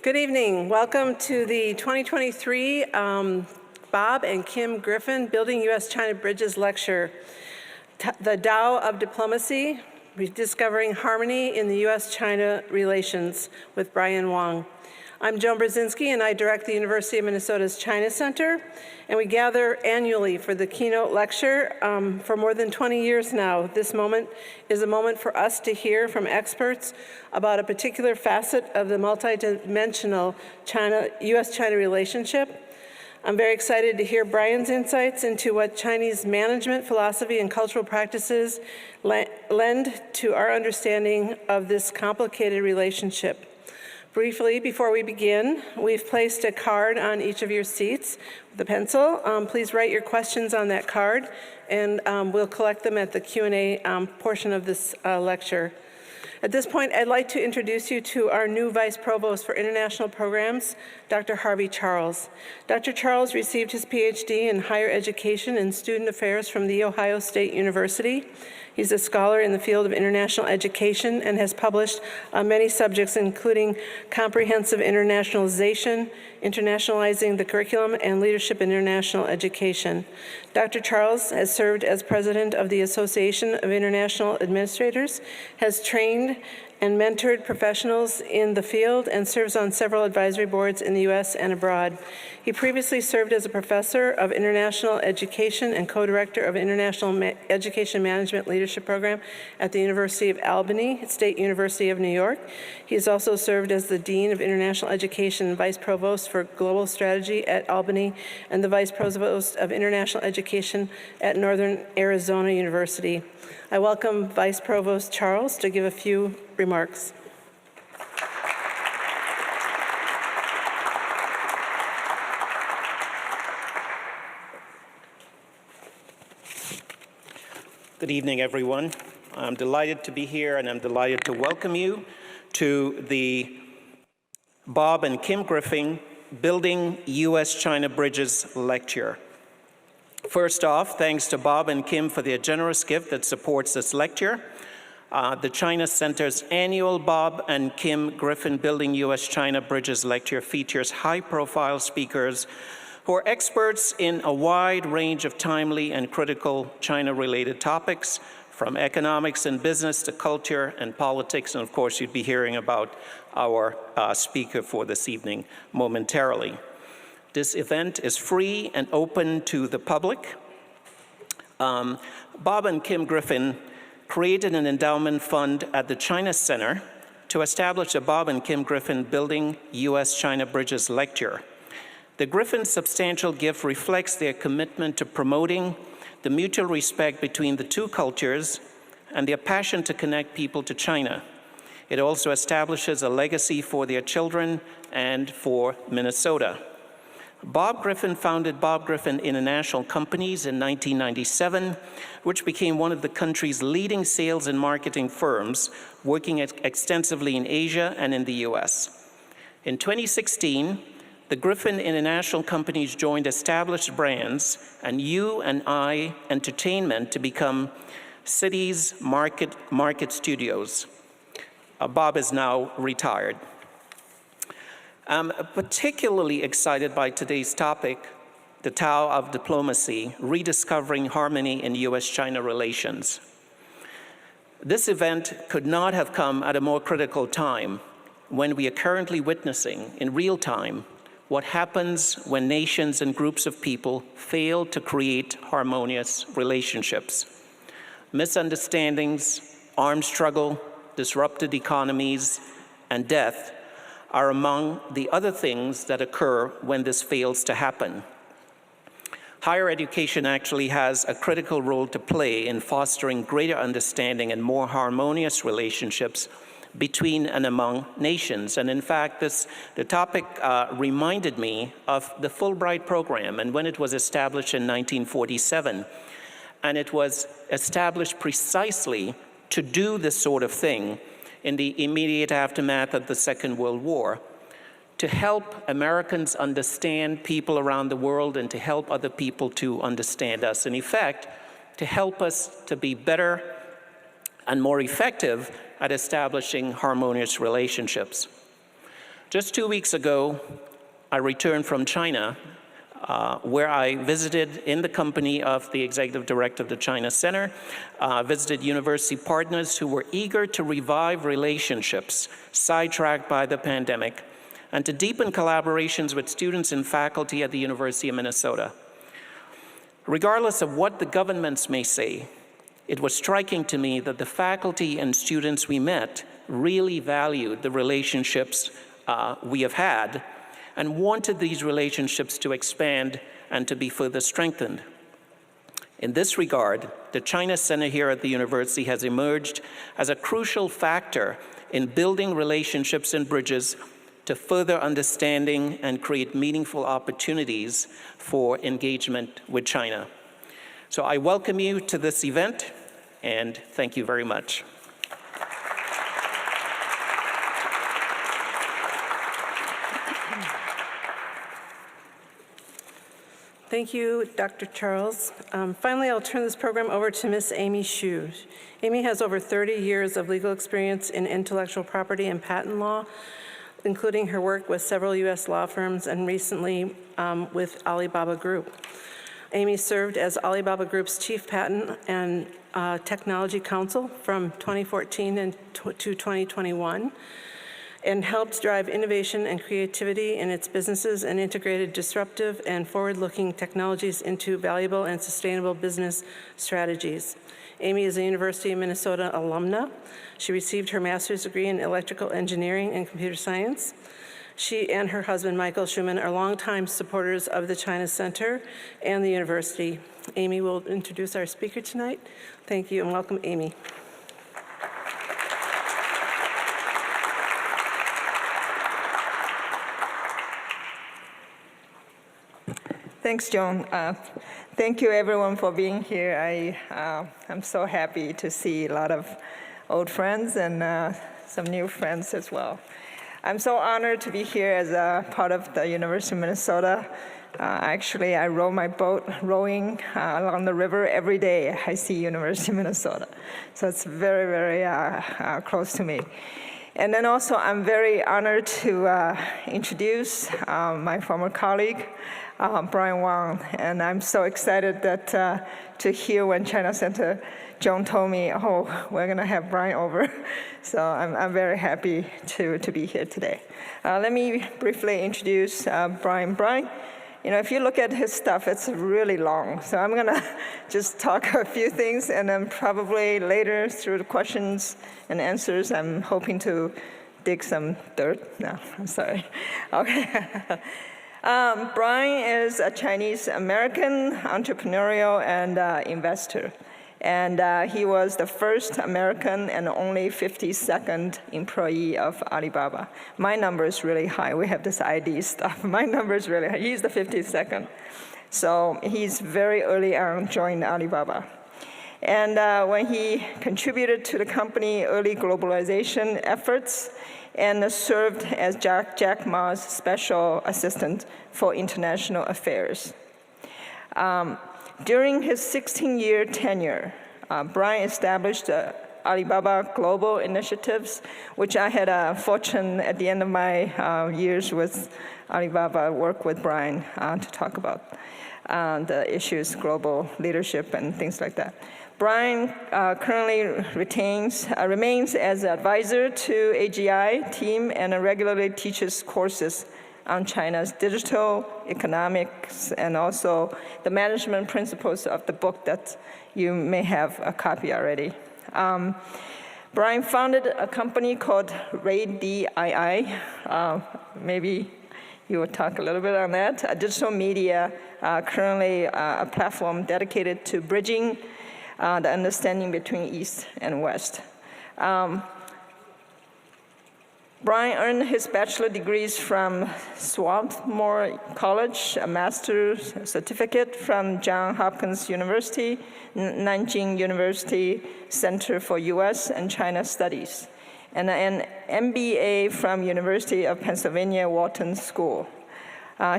Good evening. Welcome to the 2023 Bob and Kim Griffin Building U.S.-China Bridges Lecture, The Tao of Diplomacy, Rediscovering Harmony in the U.S.-China Relations with Brian Wong. I'm Joan Brzezinski, and I direct the University of Minnesota's China Center, and we gather annually for the keynote lecture for more than 20 years now. This moment is a moment for us to hear from experts about a particular facet of the multidimensional U.S.-China relationship. I'm very excited to hear Brian's insights into what Chinese management philosophy and cultural practices lend to our understanding of this complicated relationship. Briefly, before we begin, we've placed a card on each of your seats with a pencil. Please write your questions on that card, and we'll collect them at the Q&A portion of this lecture. At this point, I'd like to introduce you to our new Vice Provost for International Programs, Dr. Harvey Charles. Dr. Charles received his PhD in Higher Education and Student Affairs from The Ohio State University. He's a scholar in the field of international education and has published on many subjects, including comprehensive internationalization, internationalizing the curriculum, and leadership in international education. Dr. Charles has served as president of the Association of International Administrators, has trained and mentored professionals in the field, and serves on several advisory boards in the U.S. and abroad. He previously served as a professor of international education and co-director of International Education Management Leadership Program at the University of Albany, State University of New York. He has also served as the Dean of International Education and Vice Provost for Global Strategy at Albany and the Vice Provost of International Education at Northern Arizona University. I welcome Vice Provost Charles to give a few remarks. Good evening, everyone. I'm delighted to be here, and I'm delighted to welcome you to the Bob and Kim Griffin Building U.S.-China Bridges lecture. First off, thanks to Bob and Kim for their generous gift that supports this lecture. The China Center's annual Bob and Kim Griffin Building U.S.-China Bridges lecture features high-profile speakers who are experts in a wide range of timely and critical China-related topics, from economics and business to culture and politics. And of course, you'd be hearing about our speaker for this evening momentarily. This event is free and open to the public. Bob and Kim Griffin created an endowment fund at the China Center to establish a Bob and Kim Griffin Building U.S.-China Bridges lecture. The Griffin's substantial gift reflects their commitment to promoting the mutual respect between the two cultures and their passion to connect people to China. It also establishes a legacy for their children and for Minnesota. Bob Griffin founded Bob Griffin International Companies in 1997, which became one of the country's leading sales and marketing firms, working extensively in Asia and in the US. In 2016, the Griffin International Companies joined established brands and U&I Entertainment to become Cities Market Studios. Bob is now retired. I'm particularly excited by today's topic, the Tao of Diplomacy, Rediscovering Harmony in U.S.-China Relations. This event could not have come at a more critical time when we are currently witnessing in real time what happens when nations and groups of people fail to create harmonious relationships. Misunderstandings, armed struggle, disrupted economies, and death are among the other things that occur when this fails to happen. Higher education actually has a critical role to play in fostering greater understanding and more harmonious relationships between and among nations. And in fact, the topic reminded me of the Fulbright program, and when it was established in 1947. And it was established precisely to do this sort of thing in the immediate aftermath of the Second World War, to help Americans understand people around the world and to help other people to understand us. In effect, to help us to be better and more effective at establishing harmonious relationships. Just 2 weeks ago, I returned from China, where I visited in the company of the executive director of the China Center, visited university partners who were eager to revive relationships sidetracked by the pandemic, and to deepen collaborations with students and faculty at the University of Minnesota. Regardless of what the governments may say, it was striking to me that the faculty and students we met really valued the relationships we have had and wanted these relationships to expand and to be further strengthened. In this regard, the China Center here at the university has emerged as a crucial factor in building relationships and bridges to further understanding and create meaningful opportunities for engagement with China. So I welcome you to this event, and thank you very much. Thank you, Dr. Charles. Finally, I'll turn this program over to Ms. Amy Hsu. Amy has over 30 years of legal experience in intellectual property and patent law, including her work with several U.S. law firms and recently with Alibaba Group. Amy served as Alibaba Group's Chief Patent and Technology Counsel from 2014 to 2021, and helped drive innovation and creativity in its businesses and integrated disruptive and forward-looking technologies into valuable and sustainable business strategies. Amy is a University of Minnesota alumna. She received her master's degree in electrical engineering and computer science. She and her husband, Michael Schumann, are longtime supporters of the China Center and the university. Amy will introduce our speaker tonight. Thank you, and welcome, Amy. Thanks, Joan. Thank you, everyone, for being here. I'm so happy to see a lot of old friends and some new friends as well. I'm so honored to be here as a part of the University of Minnesota. Actually, I row my boat rowing along the river every day. I see University of Minnesota. So it's very, very close to me. And then also, I'm very honored to introduce my former colleague, Brian Wong. And I'm so excited that to hear when China Center, Joan told me, oh, we're going to have Brian over. So I'm very happy to be here today. Let me briefly introduce Brian. Brian, you know, if you look at his stuff, it's really long. So I'm going to just talk a few things, and then probably later through the questions and answers, I'm hoping to dig some dirt. No, I'm sorry. Okay. Brian is a Chinese-American entrepreneurial and investor. And he was the first American and only 52nd employee of Alibaba. My number is really high. We have this ID stuff. My number is really high. He's the 52nd. So he's very early on joined Alibaba. And when he contributed to the company early globalization efforts and served as Jack Ma's special assistant for international affairs. During his 16-year tenure, Brian established Alibaba Global Initiatives, which I had a fortune at the end of my years with Alibaba, work with Brian to talk about the issues, global leadership and things like that. Brian currently remains as an advisor to AGI team and regularly teaches courses on China's digital economics and also the management principles of the book that you may have a copy already. Brian founded a company called Rediscovering. Maybe you will talk a little bit on that. A digital media, currently a platform dedicated to bridging the understanding between East and West. Brian earned his bachelor degrees from Swarthmore College, a master's certificate from Johns Hopkins University, Nanjing University Center for U.S. and China Studies, and an MBA from University of Pennsylvania Wharton School.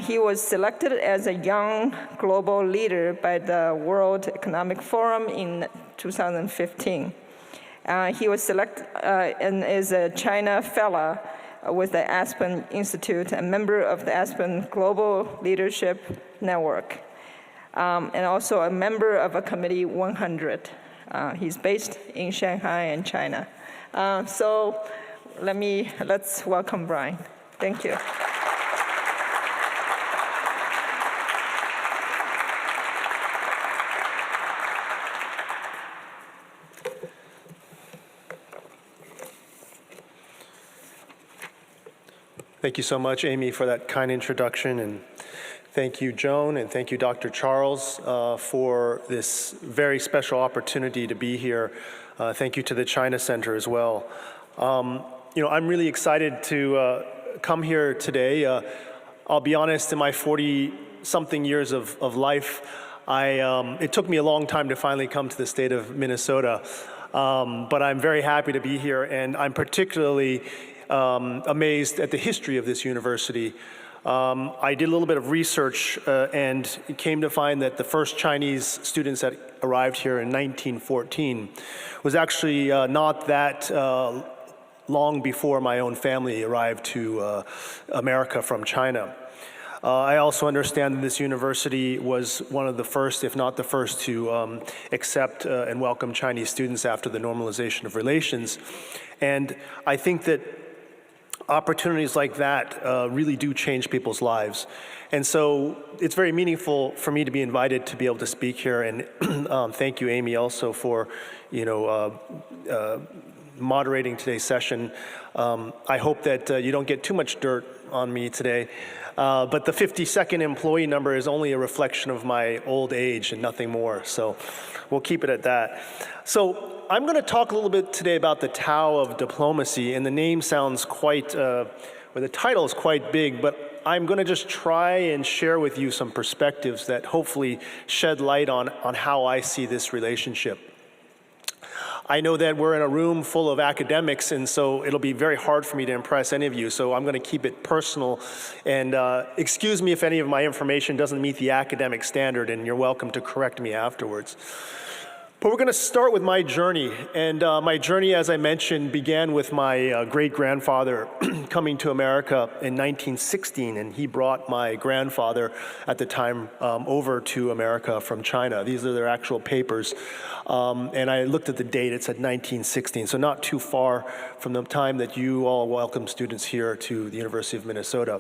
He was selected as a young global leader by the World Economic Forum in 2015. He was selected and is a China Fellow with the Aspen Institute, a member of the Aspen Global Leadership Network, and also a member of a committee 100. He's based in Shanghai and China. So let's welcome Brian. Thank you. Thank you so much, Amy, for that kind introduction, and thank you, Joan, and thank you, Dr. Charles, for this very special opportunity to be here. Thank you to the China Center as well. I'm really excited to come here today. I'll be honest, in my 40-something years of life, it took me a long time to finally come to the state of Minnesota, but I'm very happy to be here, and I'm particularly amazed at the history of this university. I did a little bit of research and came to find that the first Chinese students that arrived here in 1914 was actually not that long before my own family arrived to America from China. I also understand that this university was one of the first, if not the first, to accept and welcome Chinese students after the normalization of relations. And I think that opportunities like that really do change people's lives. And so it's very meaningful for me to be invited to be able to speak here. And thank you, Amy, also for moderating today's session. I hope that you don't get too much dirt on me today. But the 52nd employee number is only a reflection of my old age and nothing more. So we'll keep it at that. So I'm going to talk a little bit today about the Tao of diplomacy, and the name sounds quite, or the title is quite big, but I'm going to just try and share with you some perspectives that hopefully shed light on how I see this relationship. I know that we're in a room full of academics, and so it'll be very hard for me to impress any of you, so I'm going to keep it personal, and excuse me if any of my information doesn't meet the academic standard, and you're welcome to correct me afterwards. But we're going to start with my journey, and my journey, as I mentioned, began with my great-grandfather coming to America in 1916, and he brought my grandfather at the time over to America from China. These are their actual papers, and I looked at the date, it said 1916, so not too far from the time that you all welcome students here to the University of Minnesota.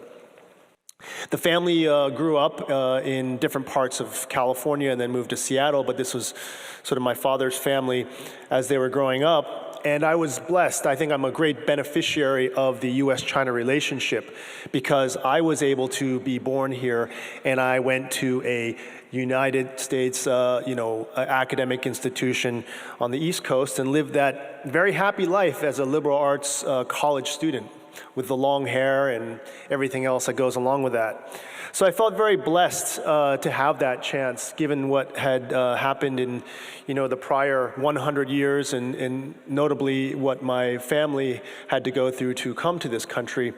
The family grew up in different parts of California and then moved to Seattle, but this was sort of my father's family as they were growing up. And I was blessed. I think I'm a great beneficiary of the U.S.-China relationship because I was able to be born here, and I went to a United States, academic institution on the East Coast and lived that very happy life as a liberal arts college student, with the long hair and everything else that goes along with that. So I felt very blessed to have that chance, given what had happened in, the prior 100 years, and notably what my family had to go through to come to this country.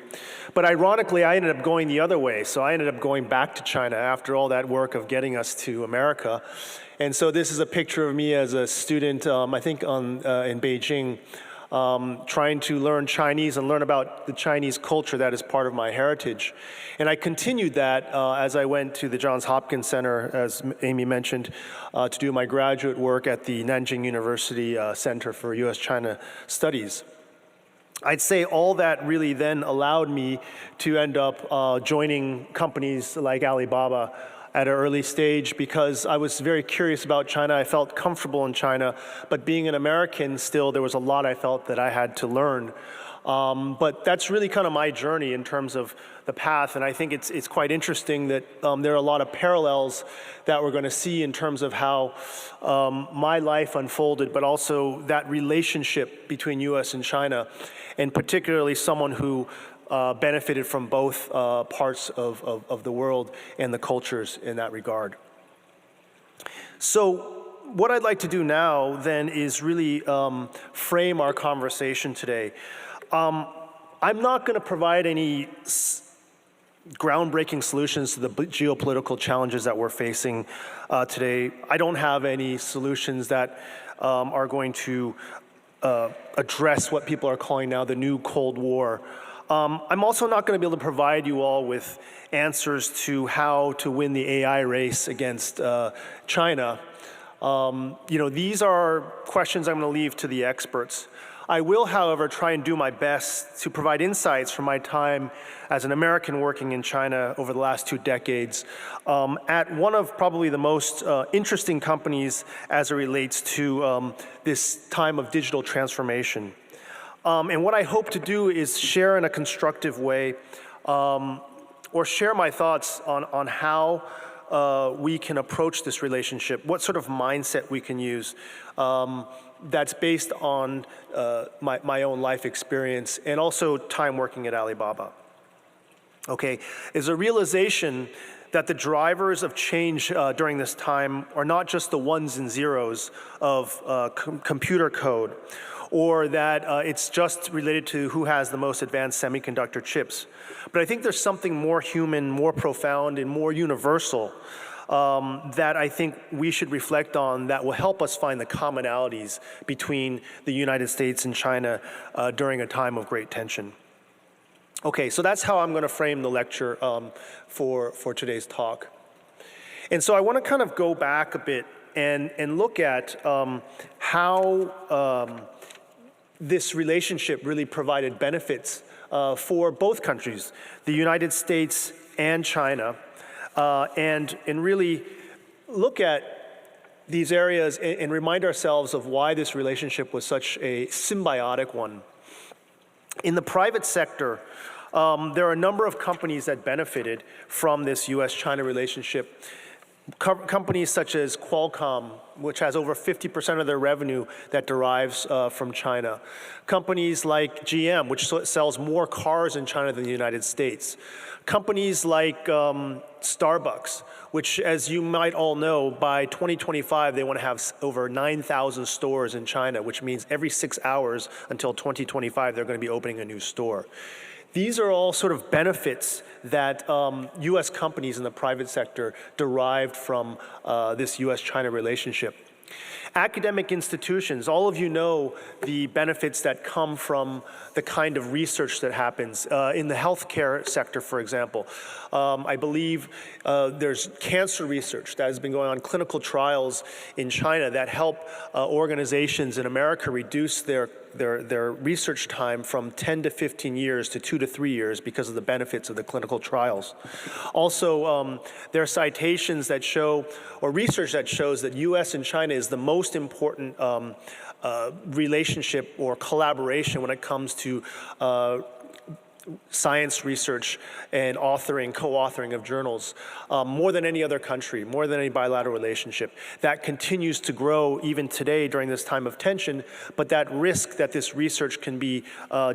But ironically, I ended up going the other way. So I ended up going back to China after all that work of getting us to America. And so this is a picture of me as a student, I think in Beijing, trying to learn Chinese and learn about the Chinese culture that is part of my heritage. And I continued that as I went to the Johns Hopkins Center, as Amy mentioned, to do my graduate work at the Nanjing University Center for U.S.-China Studies. I'd say all that really then allowed me to end up joining companies like Alibaba at an early stage because I was very curious about China. I felt comfortable in China, but being an American still, there was a lot I felt that I had to learn. But that's really kind of my journey in terms of the path, and I think it's quite interesting that there are a lot of parallels that we're going to see in terms of how my life unfolded, but also that relationship between U.S. and China, and particularly someone who benefited from both parts of the world and the cultures in that regard. So what I'd like to do now then is really frame our conversation today. I'm not going to provide any groundbreaking solutions to the geopolitical challenges that we're facing today. I don't have any solutions that are going to address what people are calling now the new Cold War. I'm also not going to be able to provide you all with answers to how to win the AI race against China. These are questions I'm going to leave to the experts. I will, however, try and do my best to provide insights from my time as an American working in China over the last 2 decades at one of probably the most interesting companies as it relates to this time of digital transformation. And what I hope to do is share in a constructive way or share my thoughts on how we can approach this relationship, what sort of mindset we can use that's based on my own life experience and also time working at Alibaba. Okay, is a realization that the drivers of change during this time are not just the ones and zeros of computer code, or that it's just related to who has the most advanced semiconductor chips. But I think there's something more human, more profound, and more universal that I think we should reflect on that will help us find the commonalities between the United States and China during a time of great tension. Okay, so that's how I'm going to frame the lecture for today's talk. And so I want to kind of go back a bit and look at how this relationship really provided benefits for both countries, the United States and China, and really look at these areas and remind ourselves of why this relationship was such a symbiotic one. In the private sector, there are a number of companies that benefited from this US-China relationship. Companies such as Qualcomm, which has over 50% of their revenue that derives from China. Companies like GM, which sells more cars in China than the United States. Companies like Starbucks, which, as you might all know, by 2025, they want to have over 9,000 stores in China, which means every 6 hours until 2025, they're going to be opening a new store. These are all sort of benefits that US companies in the private sector derived from this US-China relationship. Academic institutions, all of you know the benefits that come from the kind of research that happens in the healthcare sector, for example. I believe there's cancer research that has been going on, clinical trials in China that help organizations in America reduce their research time from 10 to 15 years to 2 to 3 years because of the benefits of the clinical trials. Also, there are citations that show, or research that shows that US and China is the most important relationship or collaboration when it comes to science research and authoring, co-authoring of journals, more than any other country, more than any bilateral relationship. That continues to grow even today during this time of tension, but that risk that this research can be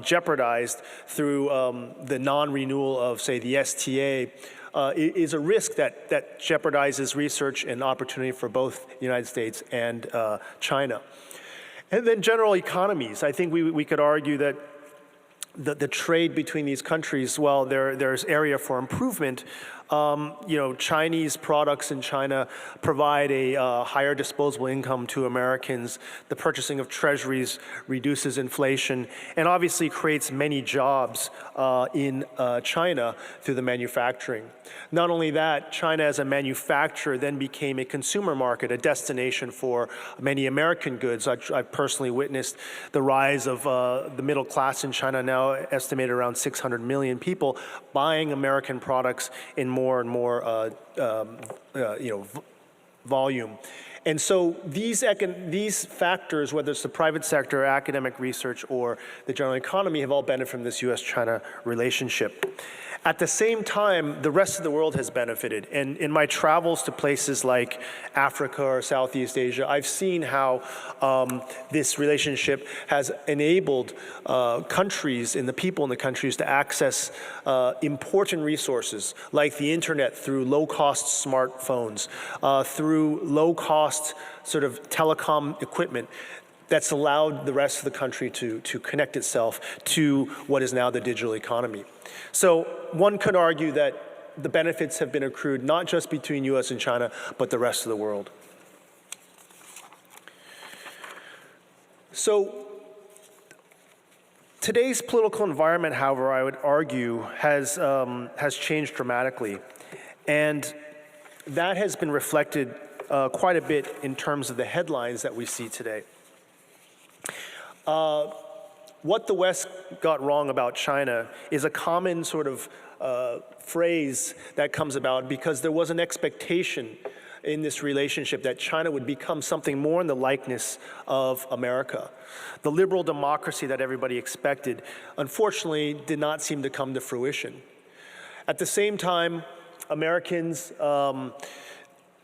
jeopardized through the non-renewal of, say, the STA is a risk that jeopardizes research and opportunity for both the United States and China. And then general economies. I think we could argue that the trade between these countries, while there's area for improvement, Chinese products in China provide a higher disposable income to Americans. The purchasing of treasuries reduces inflation and obviously creates many jobs in China through the manufacturing. Not only that, China as a manufacturer then became a consumer market, a destination for many American goods. I've personally witnessed the rise of the middle class in China, now estimated around 600 million people, buying American products in more and more volume. And so these factors, whether it's the private sector, academic research, or the general economy, have all benefited from this US-China relationship. At the same time, the rest of the world has benefited. And in my travels to places like Africa or Southeast Asia, I've seen how this relationship has enabled countries and the people in the countries to access important resources like the internet through low-cost smartphones, through low-cost sort of telecom equipment that's allowed the rest of the country to connect itself to what is now the digital economy. So one could argue that the benefits have been accrued not just between US and China, but the rest of the world. So Today's political environment, however, I would argue, has changed dramatically. And that has been reflected quite a bit in terms of the headlines that we see today. What the West got wrong about China is a common sort of phrase that comes about because there was an expectation in this relationship that China would become something more in the likeness of America. The liberal democracy that everybody expected, unfortunately, did not seem to come to fruition. At the same time, Americans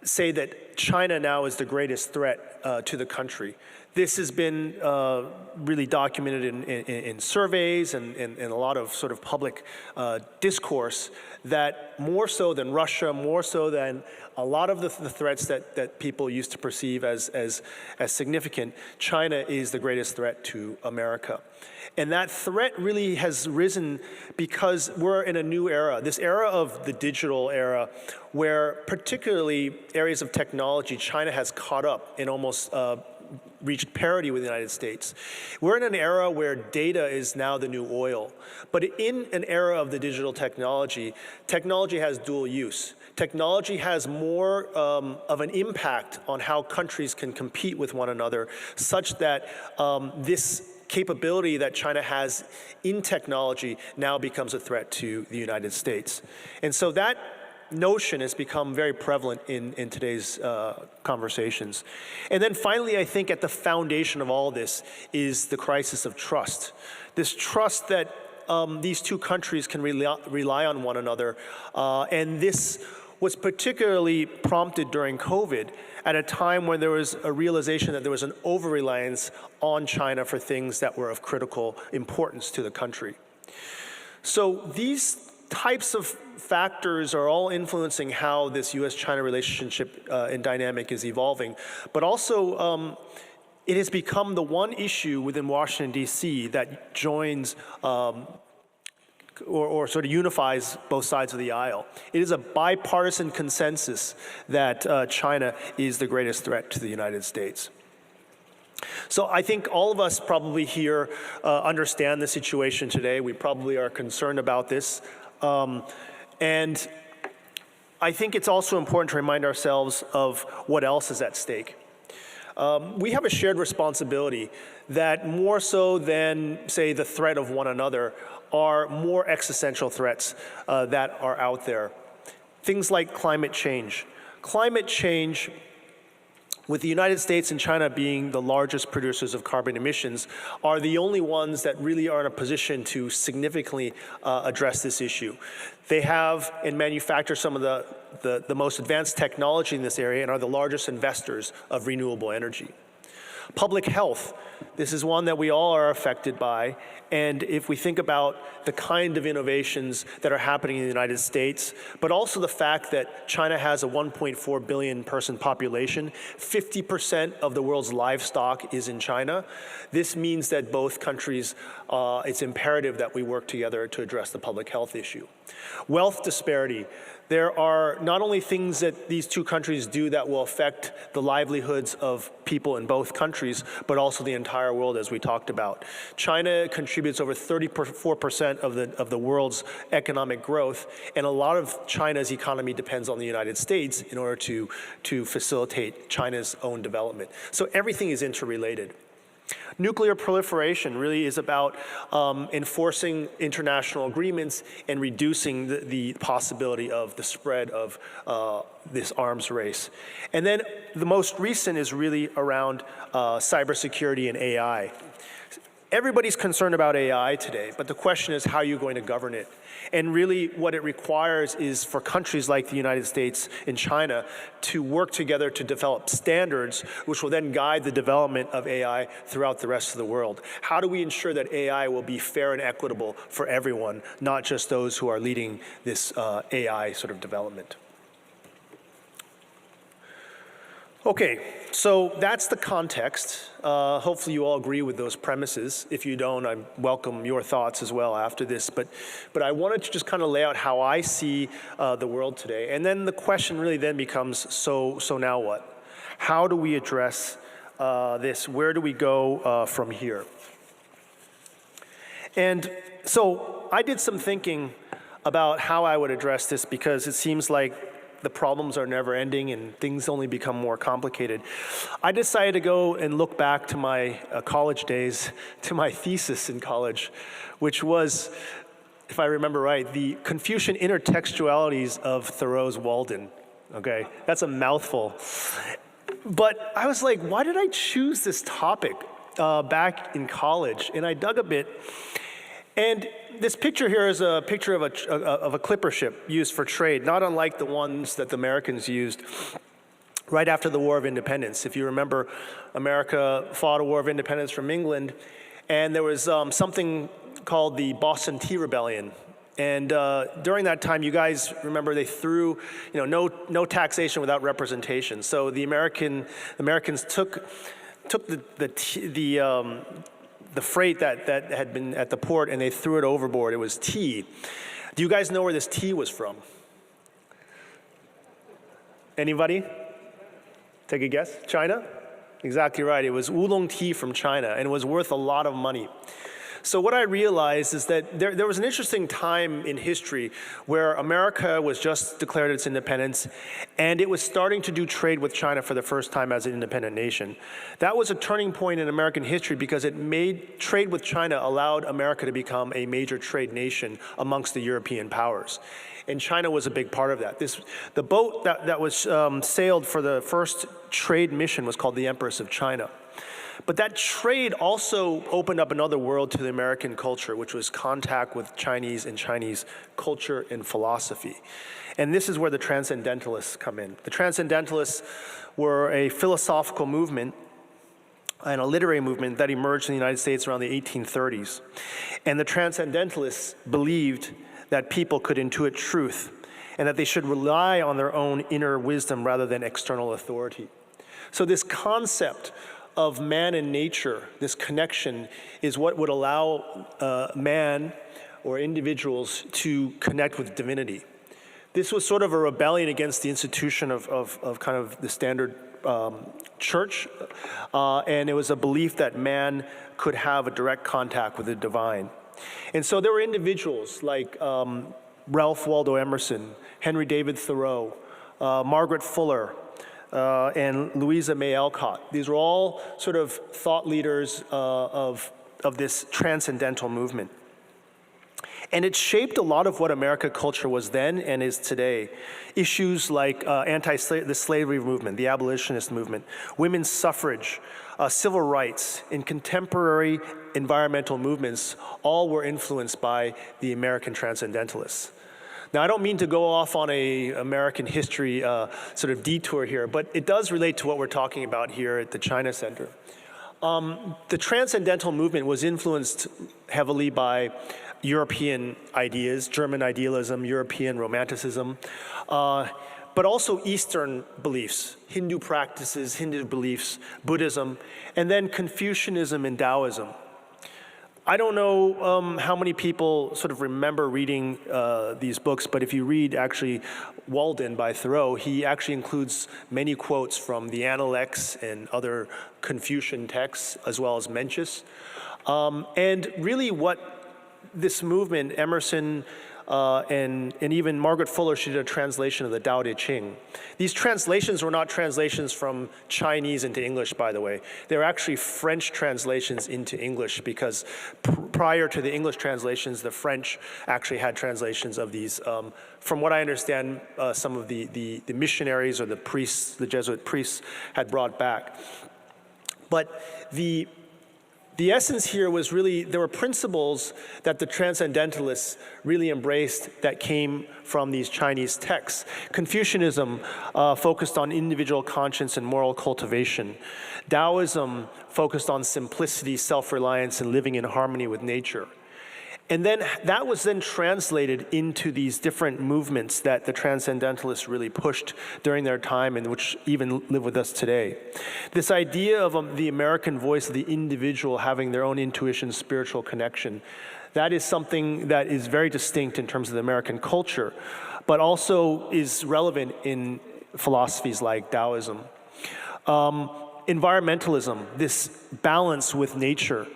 say that China now is the greatest threat to the country. This has been really documented in surveys and a lot of sort of public discourse that more so than Russia, more so than a lot of the threats that people used to perceive as significant, China is the greatest threat to America. And that threat really has risen because we're in a new era, this era of the digital era, where particularly areas of technology, China has caught up and almost reached parity with the United States. We're in an era where data is now the new oil. But in an era of the digital technology, technology has dual use. Technology has more of an impact on how countries can compete with one another, such that this capability that China has in technology now becomes a threat to the United States. And so that notion has become very prevalent in today's conversations. And then finally, I think at the foundation of all this is the crisis of trust. This trust that these two countries can rely on one another. And this was particularly prompted during COVID at a time when there was a realization that there was an over-reliance on China for things that were of critical importance to the country. So these types of factors are all influencing how this U.S.-China relationship and dynamic is evolving. But also, it has become the one issue within Washington, D.C. that joins or sort of unifies both sides of the aisle. It is a bipartisan consensus that China is the greatest threat to the United States. So I think all of us probably here understand the situation today. We probably are concerned about this. And I think it's also important to remind ourselves of what else is at stake. We have a shared responsibility that more so than, say, the threat of one another are more existential threats that are out there. Things like climate change. Climate change, with the United States and China being the largest producers of carbon emissions, are the only ones that really are in a position to significantly address this issue. They have and manufacture some of the most advanced technology in this area and are the largest investors of renewable energy. Public health, this is one that we all are affected by, and if we think about the kind of innovations that are happening in the United States, but also the fact that China has a 1.4 billion person population, 50% of the world's livestock is in China. This means that both countries, it's imperative that we work together to address the public health issue. Wealth disparity. There are not only things that these two countries do that will affect the livelihoods of people in both countries, but also the entire world, as we talked about. China contributes over 34% of the world's economic growth, and a lot of China's economy depends on the United States in order to facilitate China's own development. So everything is interrelated. Nuclear proliferation really is about enforcing international agreements and reducing the possibility of the spread of this arms race. And then the most recent is really around cybersecurity and AI. Everybody's concerned about AI today, but the question is, how are you going to govern it? And really what it requires is for countries like the United States and China to work together to develop standards which will then guide the development of AI throughout the rest of the world. How do we ensure that AI will be fair and equitable for everyone, not just those who are leading this AI sort of development? Okay, so that's the context. Hopefully you all agree with those premises. If you don't, I welcome your thoughts as well after this. But I wanted to just kind of lay out how I see the world today. And then the question really then becomes, so now what? How do we address this? Where do we go from here? And so I did some thinking about how I would address this because it seems like the problems are never ending and things only become more complicated. I decided to go and look back to my college days, to my thesis in college, which was, if I remember right, the Confucian intertextualities of Thoreau's Walden. Okay, that's a mouthful. But I was like, why did I choose this topic back in college? And I dug a bit. And this picture here is a picture of a clipper ship used for trade, not unlike the ones that the Americans used right after the War of Independence. If you remember, America fought a War of Independence from England, and there was something called the Boston Tea Rebellion. And during that time, you guys remember they threw, no taxation without representation. So the Americans took the freight that had been at the port and they threw it overboard. It was tea. Do you guys know where this tea was from? Anybody? Take a guess. China? Exactly right. It was oolong tea from China, and it was worth a lot of money. So what I realized is that there was an interesting time in history where America was just declared its independence, and it was starting to do trade with China for the first time as an independent nation. That was a turning point in American history because it made trade with China allowed America to become a major trade nation amongst the European powers. And China was a big part of that. The boat that was sailed for the first trade mission was called the Empress of China. But that trade also opened up another world to the American culture, which was contact with Chinese and Chinese culture and philosophy. And this is where the Transcendentalists come in. The Transcendentalists were a philosophical movement and a literary movement that emerged in the United States around the 1830s. And the Transcendentalists believed that people could intuit truth and that they should rely on their own inner wisdom rather than external authority. So this concept of man and nature, this connection, is what would allow man or individuals to connect with divinity. This was sort of a rebellion against the institution of kind of the standard church, and it was a belief that man could have a direct contact with the divine. And so there were individuals like Ralph Waldo Emerson, Henry David Thoreau, Margaret Fuller, and Louisa May Alcott. These were all sort of thought leaders of this transcendental movement. And it shaped a lot of what American culture was then and is today. Issues like the slavery movement, the abolitionist movement, women's suffrage, civil rights, and contemporary environmental movements all were influenced by the American transcendentalists. Now, I don't mean to go off on a American history sort of detour here, but it does relate to what we're talking about here at the China Center. The transcendental movement was influenced heavily by European ideas, German idealism, European romanticism, but also Eastern beliefs, Hindu practices, Hindu beliefs, Buddhism, and then Confucianism and Taoism. I don't know how many people sort of remember reading these books, but if you read actually Walden by Thoreau, he actually includes many quotes from the Analects and other Confucian texts, as well as Mencius. And really what this movement, Emerson and even Margaret Fuller, she did a translation of the Tao Te Ching. These translations were not translations from Chinese into English, by the way. They were actually French translations into English because prior to the English translations, the French actually had translations of these. From what I understand, some of the missionaries or the priests, the Jesuit priests, had brought back. But the essence here was really, there were principles that the Transcendentalists really embraced that came from these Chinese texts. Confucianism focused on individual conscience and moral cultivation. Taoism focused on simplicity, self-reliance, and living in harmony with nature. And then that was then translated into these different movements that the Transcendentalists really pushed during their time and which even live with us today. This idea of the American voice of the individual having their own intuition, spiritual connection, that is something that is very distinct in terms of the American culture, but also is relevant in philosophies like Taoism. Environmentalism, this balance with nature,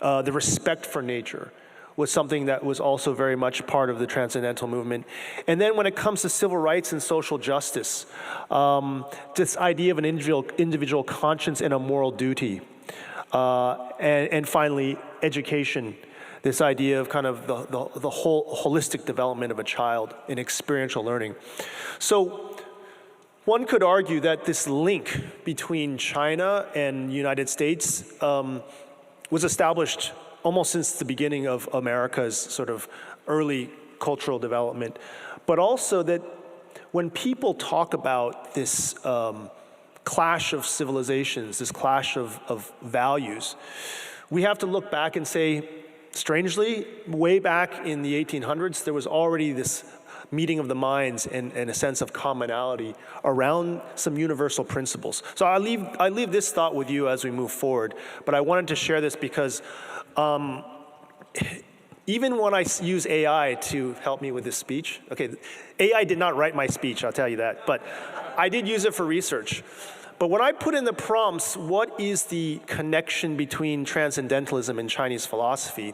the respect for nature, was something that was also very much part of the transcendental movement. And then when it comes to civil rights and social justice, this idea of an individual conscience and a moral duty. And finally, education, this idea of kind of the whole holistic development of a child in experiential learning. So one could argue that this link between China and the United States was established almost since the beginning of America's sort of early cultural development, but also that when people talk about this clash of civilizations, this clash of values, we have to look back and say, strangely, way back in the 1800s, there was already this meeting of the minds and a sense of commonality around some universal principles. So I leave this thought with you as we move forward, but I wanted to share this because even when I use AI to help me with this speech, okay, AI did not write my speech, I'll tell you that, but I did use it for research. But when I put in the prompts, what is the connection between transcendentalism and Chinese philosophy?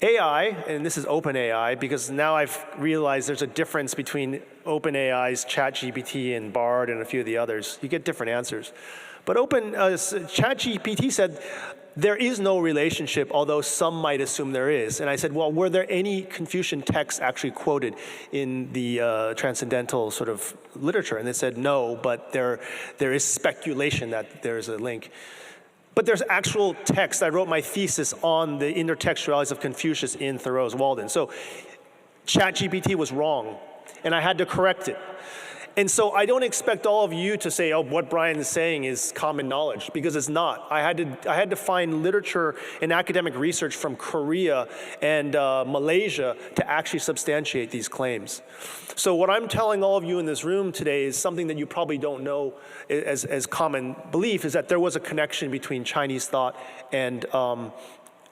AI, and this is OpenAI, because now I've realized there's a difference between OpenAI's ChatGPT and Bard and a few of the others. You get different answers. But ChatGPT said, there is no relationship, although some might assume there is. And I said, well, were there any Confucian texts actually quoted in the transcendental sort of literature? And they said no, but there is speculation that there is a link. But there's actual text. I wrote my thesis on the intertextualities of Confucius in Thoreau's Walden. So ChatGPT was wrong, and I had to correct it. And so I don't expect all of you to say, oh, what Brian is saying is common knowledge, because it's not. I had to find literature and academic research from Korea and Malaysia to actually substantiate these claims. So what I'm telling all of you in this room today is something that you probably don't know as common belief, is that there was a connection between Chinese thought and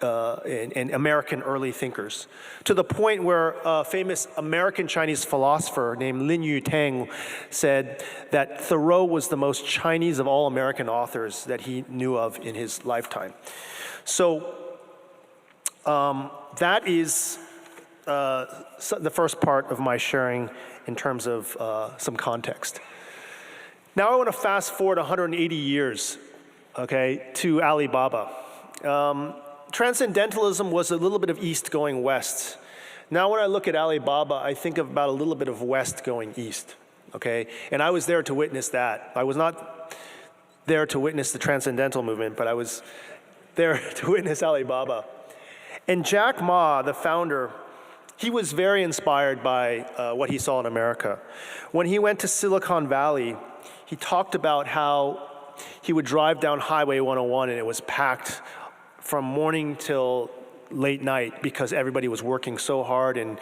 American early thinkers, to the point where a famous American Chinese philosopher named Lin Yutang said that Thoreau was the most Chinese of all American authors that he knew of in his lifetime. So that is the first part of my sharing in terms of some context. Now I want to fast forward 180 years, okay, to Alibaba. Transcendentalism was a little bit of east going west. Now when I look at Alibaba, I think about a little bit of west going east, okay? And I was there to witness that. I was not there to witness the transcendental movement, but I was there to witness Alibaba. And Jack Ma, the founder, he was very inspired by what he saw in America. When he went to Silicon Valley, he talked about how he would drive down Highway 101 and it was packed from morning till late night because everybody was working so hard and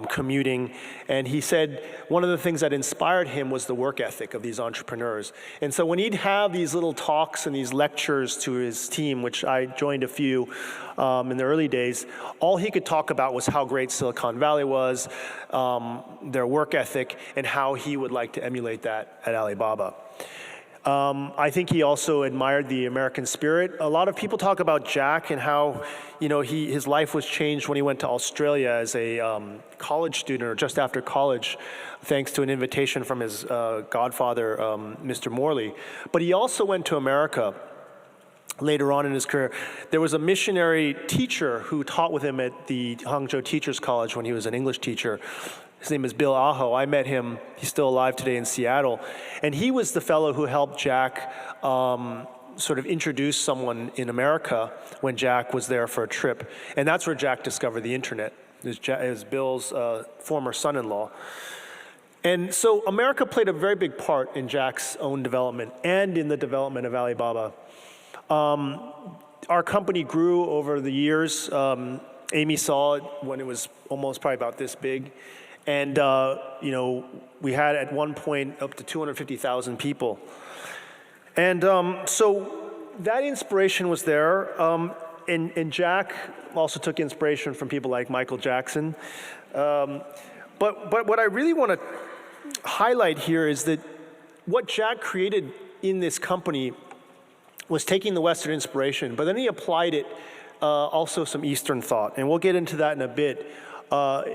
commuting. And he said one of the things that inspired him was the work ethic of these entrepreneurs. And so when he'd have these little talks and these lectures to his team, which I joined a few in the early days, all he could talk about was how great Silicon Valley was, their work ethic, and how he would like to emulate that at Alibaba. I think he also admired the American spirit. A lot of people talk about Jack and how, his life was changed when he went to Australia as a college student or just after college, thanks to an invitation from his godfather, Mr. Morley. But he also went to America later on in his career. There was a missionary teacher who taught with him at the Hangzhou Teachers College when he was an English teacher. His name is Bill Aho. I met him. He's still alive today in Seattle. And he was the fellow who helped Jack sort of introduce someone in America when Jack was there for a trip. And that's where Jack discovered the internet. It was Bill's former son-in-law. And so America played a very big part in Jack's own development and in the development of Alibaba. Our company grew over the years. Amy saw it when it was almost probably about this big. And, we had at one point up to 250,000 people. And so that inspiration was there. And Jack also took inspiration from people like Michael Jackson. But what I really want to highlight here is that what Jack created in this company was taking the Western inspiration, but then he applied it also some Eastern thought. And we'll get into that in a bit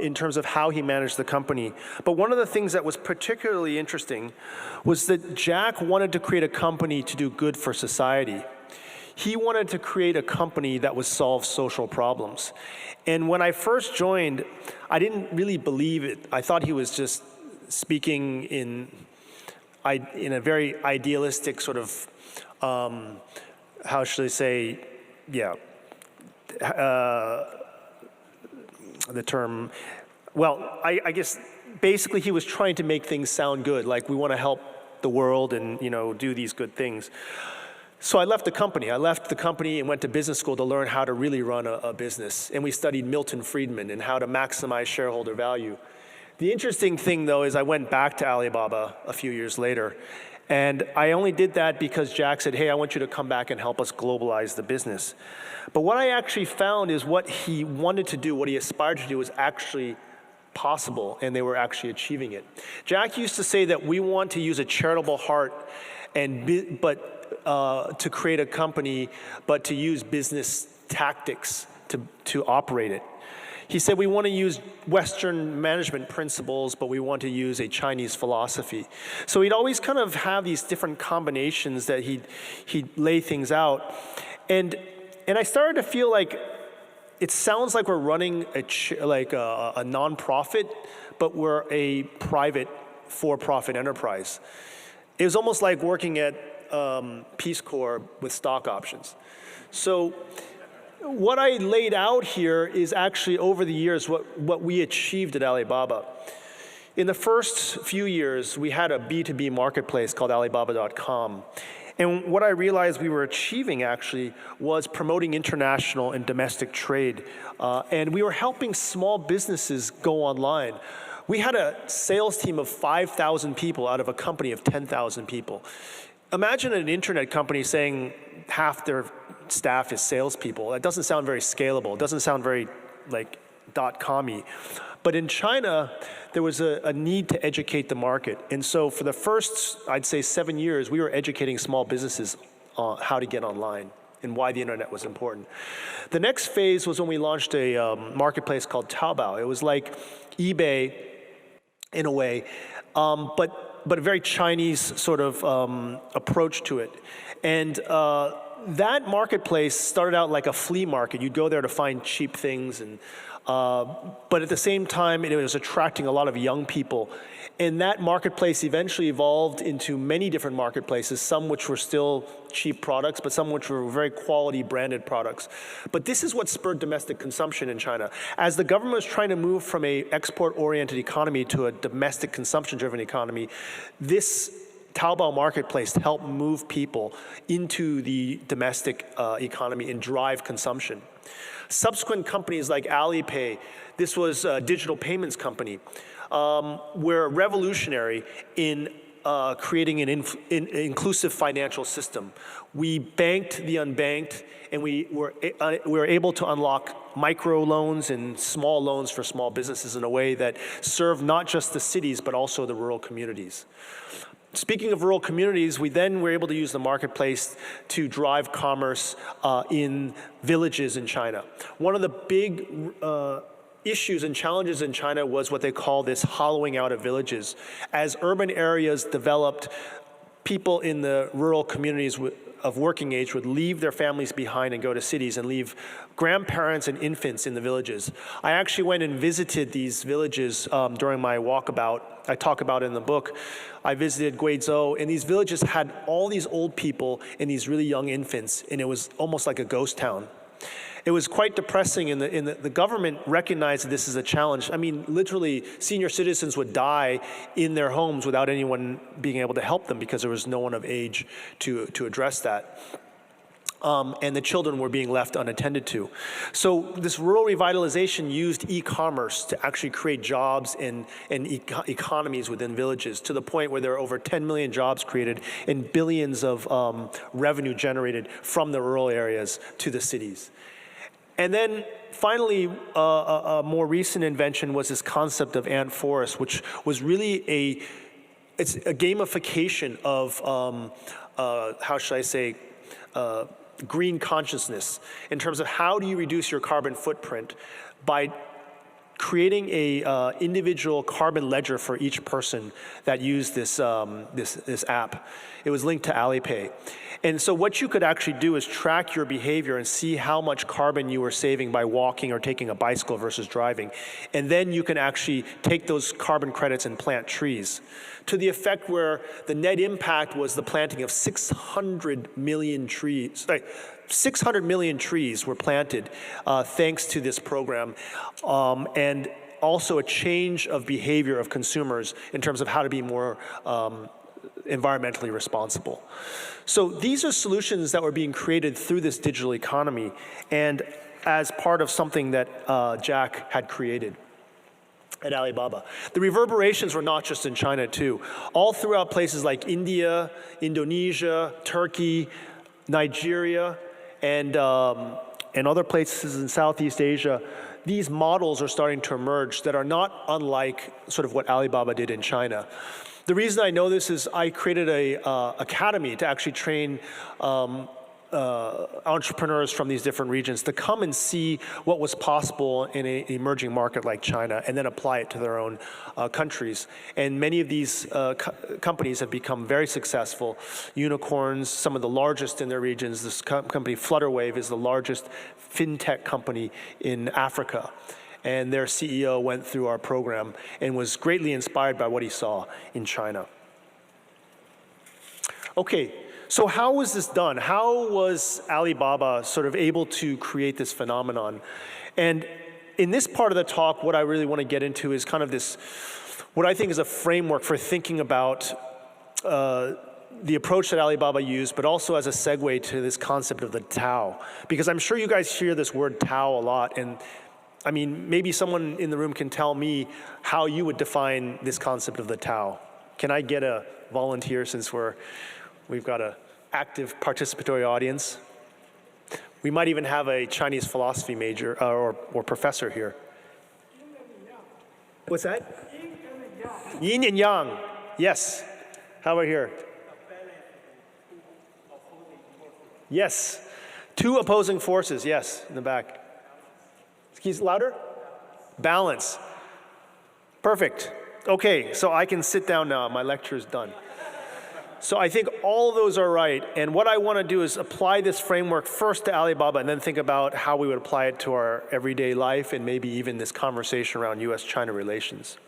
in terms of how he managed the company. But one of the things that was particularly interesting was that Jack wanted to create a company to do good for society. He wanted to create a company that would solve social problems. And when I first joined, I didn't really believe it. I thought he was just speaking in a very idealistic sort of, how should I say, the term, well, I guess basically he was trying to make things sound good, like we want to help the world and do these good things. So I left the company. And went to business school to learn how to really run a business. And we studied Milton Friedman and how to maximize shareholder value. The interesting thing, though, is I went back to Alibaba a few years later. And I only did that because Jack said, hey, I want you to come back and help us globalize the business. But what I actually found is what he wanted to do, what he aspired to do, was actually possible, and they were actually achieving it. Jack used to say that we want to use a charitable heart to create a company, but to use business tactics to operate it. He said we want to use Western management principles, but we want to use a Chinese philosophy. So he'd always kind of have these different combinations that he'd lay things out. And I started to feel like it sounds like we're running a nonprofit, but we're a private for-profit enterprise. It was almost like working at Peace Corps with stock options. So what I laid out here is actually over the years what we achieved at Alibaba. In the first few years, we had a B2B marketplace called Alibaba.com. And what I realized we were achieving actually was promoting international and domestic trade. And we were helping small businesses go online. We had a sales team of 5,000 people out of a company of 10,000 people. Imagine an internet company saying half their staff is salespeople. That doesn't sound very scalable. It doesn't sound very like .com-y. But in China, there was a need to educate the market. And so for the first, I'd say 7 years, we were educating small businesses on how to get online and why the internet was important. The next phase was when we launched a marketplace called Taobao. It was like eBay in a way, but a very Chinese sort of approach to it. And that marketplace started out like a flea market. You'd go there to find cheap things, but at the same time, it was attracting a lot of young people. And that marketplace eventually evolved into many different marketplaces, some which were still cheap products, but some which were very quality branded products. But this is what spurred domestic consumption in China. As the government was trying to move from an export-oriented economy to a domestic consumption-driven economy, this Taobao marketplace helped move people into the domestic economy and drive consumption. Subsequent companies like Alipay, this was a digital payments company, were revolutionary in creating an inclusive financial system. We banked the unbanked, and we were able to unlock micro loans and small loans for small businesses in a way that served not just the cities, but also the rural communities. Speaking of rural communities, we then were able to use the marketplace to drive commerce in villages in China. One of the big issues and challenges in China was what they call this hollowing out of villages. As urban areas developed, people in the rural communities of working age would leave their families behind and go to cities and leave grandparents and infants in the villages. I actually went and visited these villages during my walkabout. I talk about it in the book. I visited Guizhou, and these villages had all these old people and these really young infants, and it was almost like a ghost town. It was quite depressing, and the government recognized that this is a challenge. I mean, literally, senior citizens would die in their homes without anyone being able to help them because there was no one of age to address that. And the children were being left unattended to. So this rural revitalization used e-commerce to actually create jobs and economies within villages, to the point where there are over 10 million jobs created and billions of revenue generated from the rural areas to the cities. And then finally, a more recent invention was this concept of ant forest, which was really it's a gamification of, how should I say, green consciousness in terms of how do you reduce your carbon footprint by creating a individual carbon ledger for each person that used this app. It was linked to Alipay. And so what you could actually do is track your behavior and see how much carbon you were saving by walking or taking a bicycle versus driving. And then you can actually take those carbon credits and plant trees, to the effect where the net impact was the planting of 600 million trees. 600 million trees were planted thanks to this program, and also a change of behavior of consumers in terms of how to be more environmentally responsible. So these are solutions that were being created through this digital economy and as part of something that Jack had created at Alibaba. The reverberations were not just in China too. All throughout places like India, Indonesia, Turkey, Nigeria, and other places in Southeast Asia, these models are starting to emerge that are not unlike sort of what Alibaba did in China. The reason I know this is I created a academy to actually train entrepreneurs from these different regions to come and see what was possible in an emerging market like China and then apply it to their own countries. And many of these companies have become very successful. Unicorns, some of the largest in their regions. This company Flutterwave is the largest fintech company in Africa. And their CEO went through our program and was greatly inspired by what he saw in China. Okay. So how was this done? How was Alibaba sort of able to create this phenomenon? And in this part of the talk, what I really want to get into is kind of this, what I think is a framework for thinking about the approach that Alibaba used, but also as a segue to this concept of the Tao. Because I'm sure you guys hear this word Tao a lot, and I mean, maybe someone in the room can tell me how you would define this concept of the Tao. Can I get a volunteer since we've got an active participatory audience? We might even have a Chinese philosophy major or professor here. What's that? Yin and yang. Yes. How about here? Yes. Two opposing forces. Yes, in the back. Excuse louder? Balance. Perfect. Okay, so I can sit down now. My lecture is done. So I think all of those are right. And what I want to do is apply this framework first to Alibaba and then think about how we would apply it to our everyday life and maybe even this conversation around US-China relations.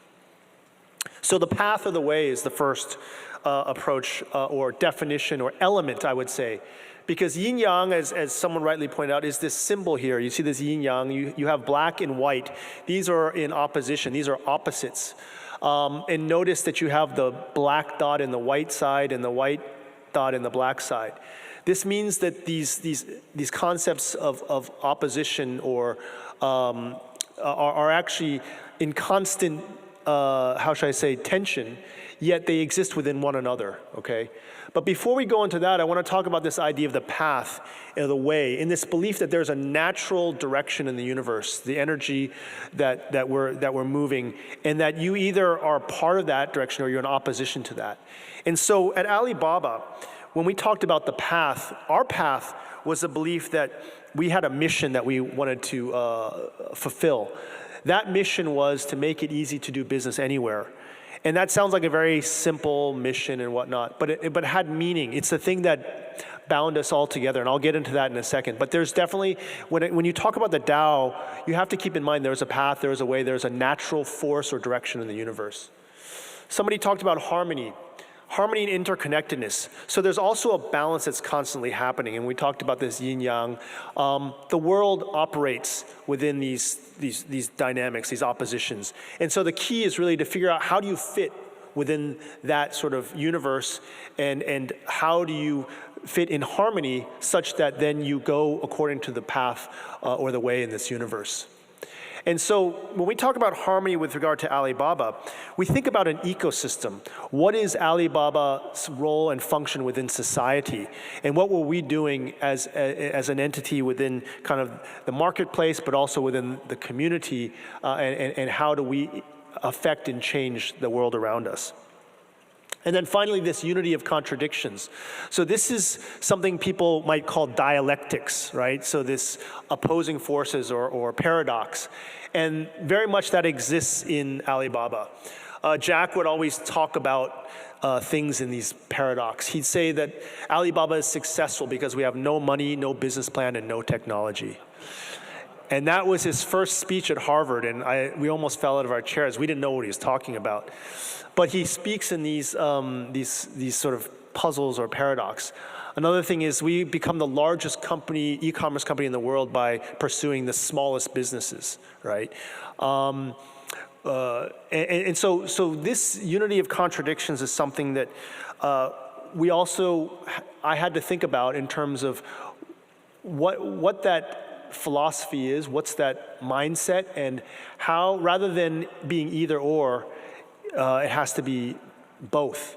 So the path or the way is the first approach or definition or element, I would say. Because yin-yang, as someone rightly pointed out, is this symbol here. You see this yin-yang, you have black and white. These are in opposition, these are opposites. And notice that you have the black dot in the white side and the white dot in the black side. This means that these concepts of opposition or are actually in constant, how should I say, tension, yet they exist within one another, okay? But before we go into that, I want to talk about this idea of the path, the way, in this belief that there's a natural direction in the universe, the energy that we're moving, and that you either are part of that direction or you're in opposition to that. And so at Alibaba, when we talked about the path, our path was the belief that we had a mission that we wanted to fulfill. That mission was to make it easy to do business anywhere. And that sounds like a very simple mission and whatnot, but it had meaning. It's the thing that bound us all together, and I'll get into that in a second. But there's definitely, when you talk about the Tao, you have to keep in mind there's a path, there's a way, there's a natural force or direction in the universe. Somebody talked about harmony and interconnectedness. So there's also a balance that's constantly happening, and we talked about this yin-yang. The world operates within these dynamics, these oppositions. And so the key is really to figure out how do you fit within that sort of universe, and how do you fit in harmony such that then you go according to the path or the way in this universe. And so when we talk about harmony with regard to Alibaba, we think about an ecosystem. What is Alibaba's role and function within society? And what were we doing as an entity within kind of the marketplace, but also within the community, and how do we affect and change the world around us? And then finally, this unity of contradictions. So this is something people might call dialectics, right? So this opposing forces or paradox. And very much that exists in Alibaba. Jack would always talk about things in these paradox. He'd say that Alibaba is successful because we have no money, no business plan, and no technology. And that was his first speech at Harvard, and we almost fell out of our chairs. We didn't know what he was talking about. But he speaks in these sort of puzzles or paradox. Another thing is we become the largest company, e-commerce company in the world by pursuing the smallest businesses, right? So this unity of contradictions is something that I had to think about in terms of what that philosophy is, what's that mindset, and how, rather than being either or, it has to be both.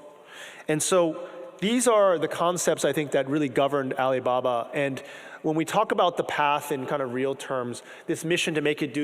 And so these are the concepts, I think, that really governed Alibaba. And when we talk about the path in kind of real terms, this mission to make it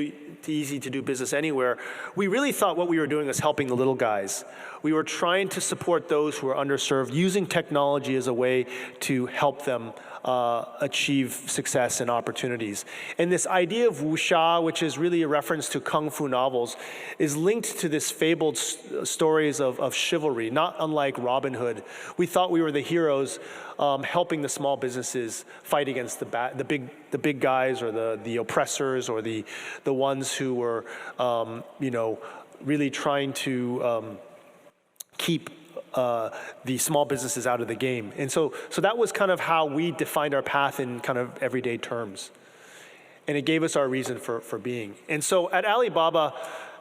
easy to do business anywhere, we really thought what we were doing was helping the little guys. We were trying to support those who are underserved, using technology as a way to help them achieve success and opportunities. And this idea of wuxia, which is really a reference to kung fu novels, is linked to this fabled stories of chivalry, not unlike Robin Hood. We thought we were the heroes helping the small businesses fight against the big guys, or the oppressors, or the ones who were really trying to keep the small businesses out of the game. And so that was kind of how we defined our path in kind of everyday terms. And it gave us our reason for being. And so at Alibaba,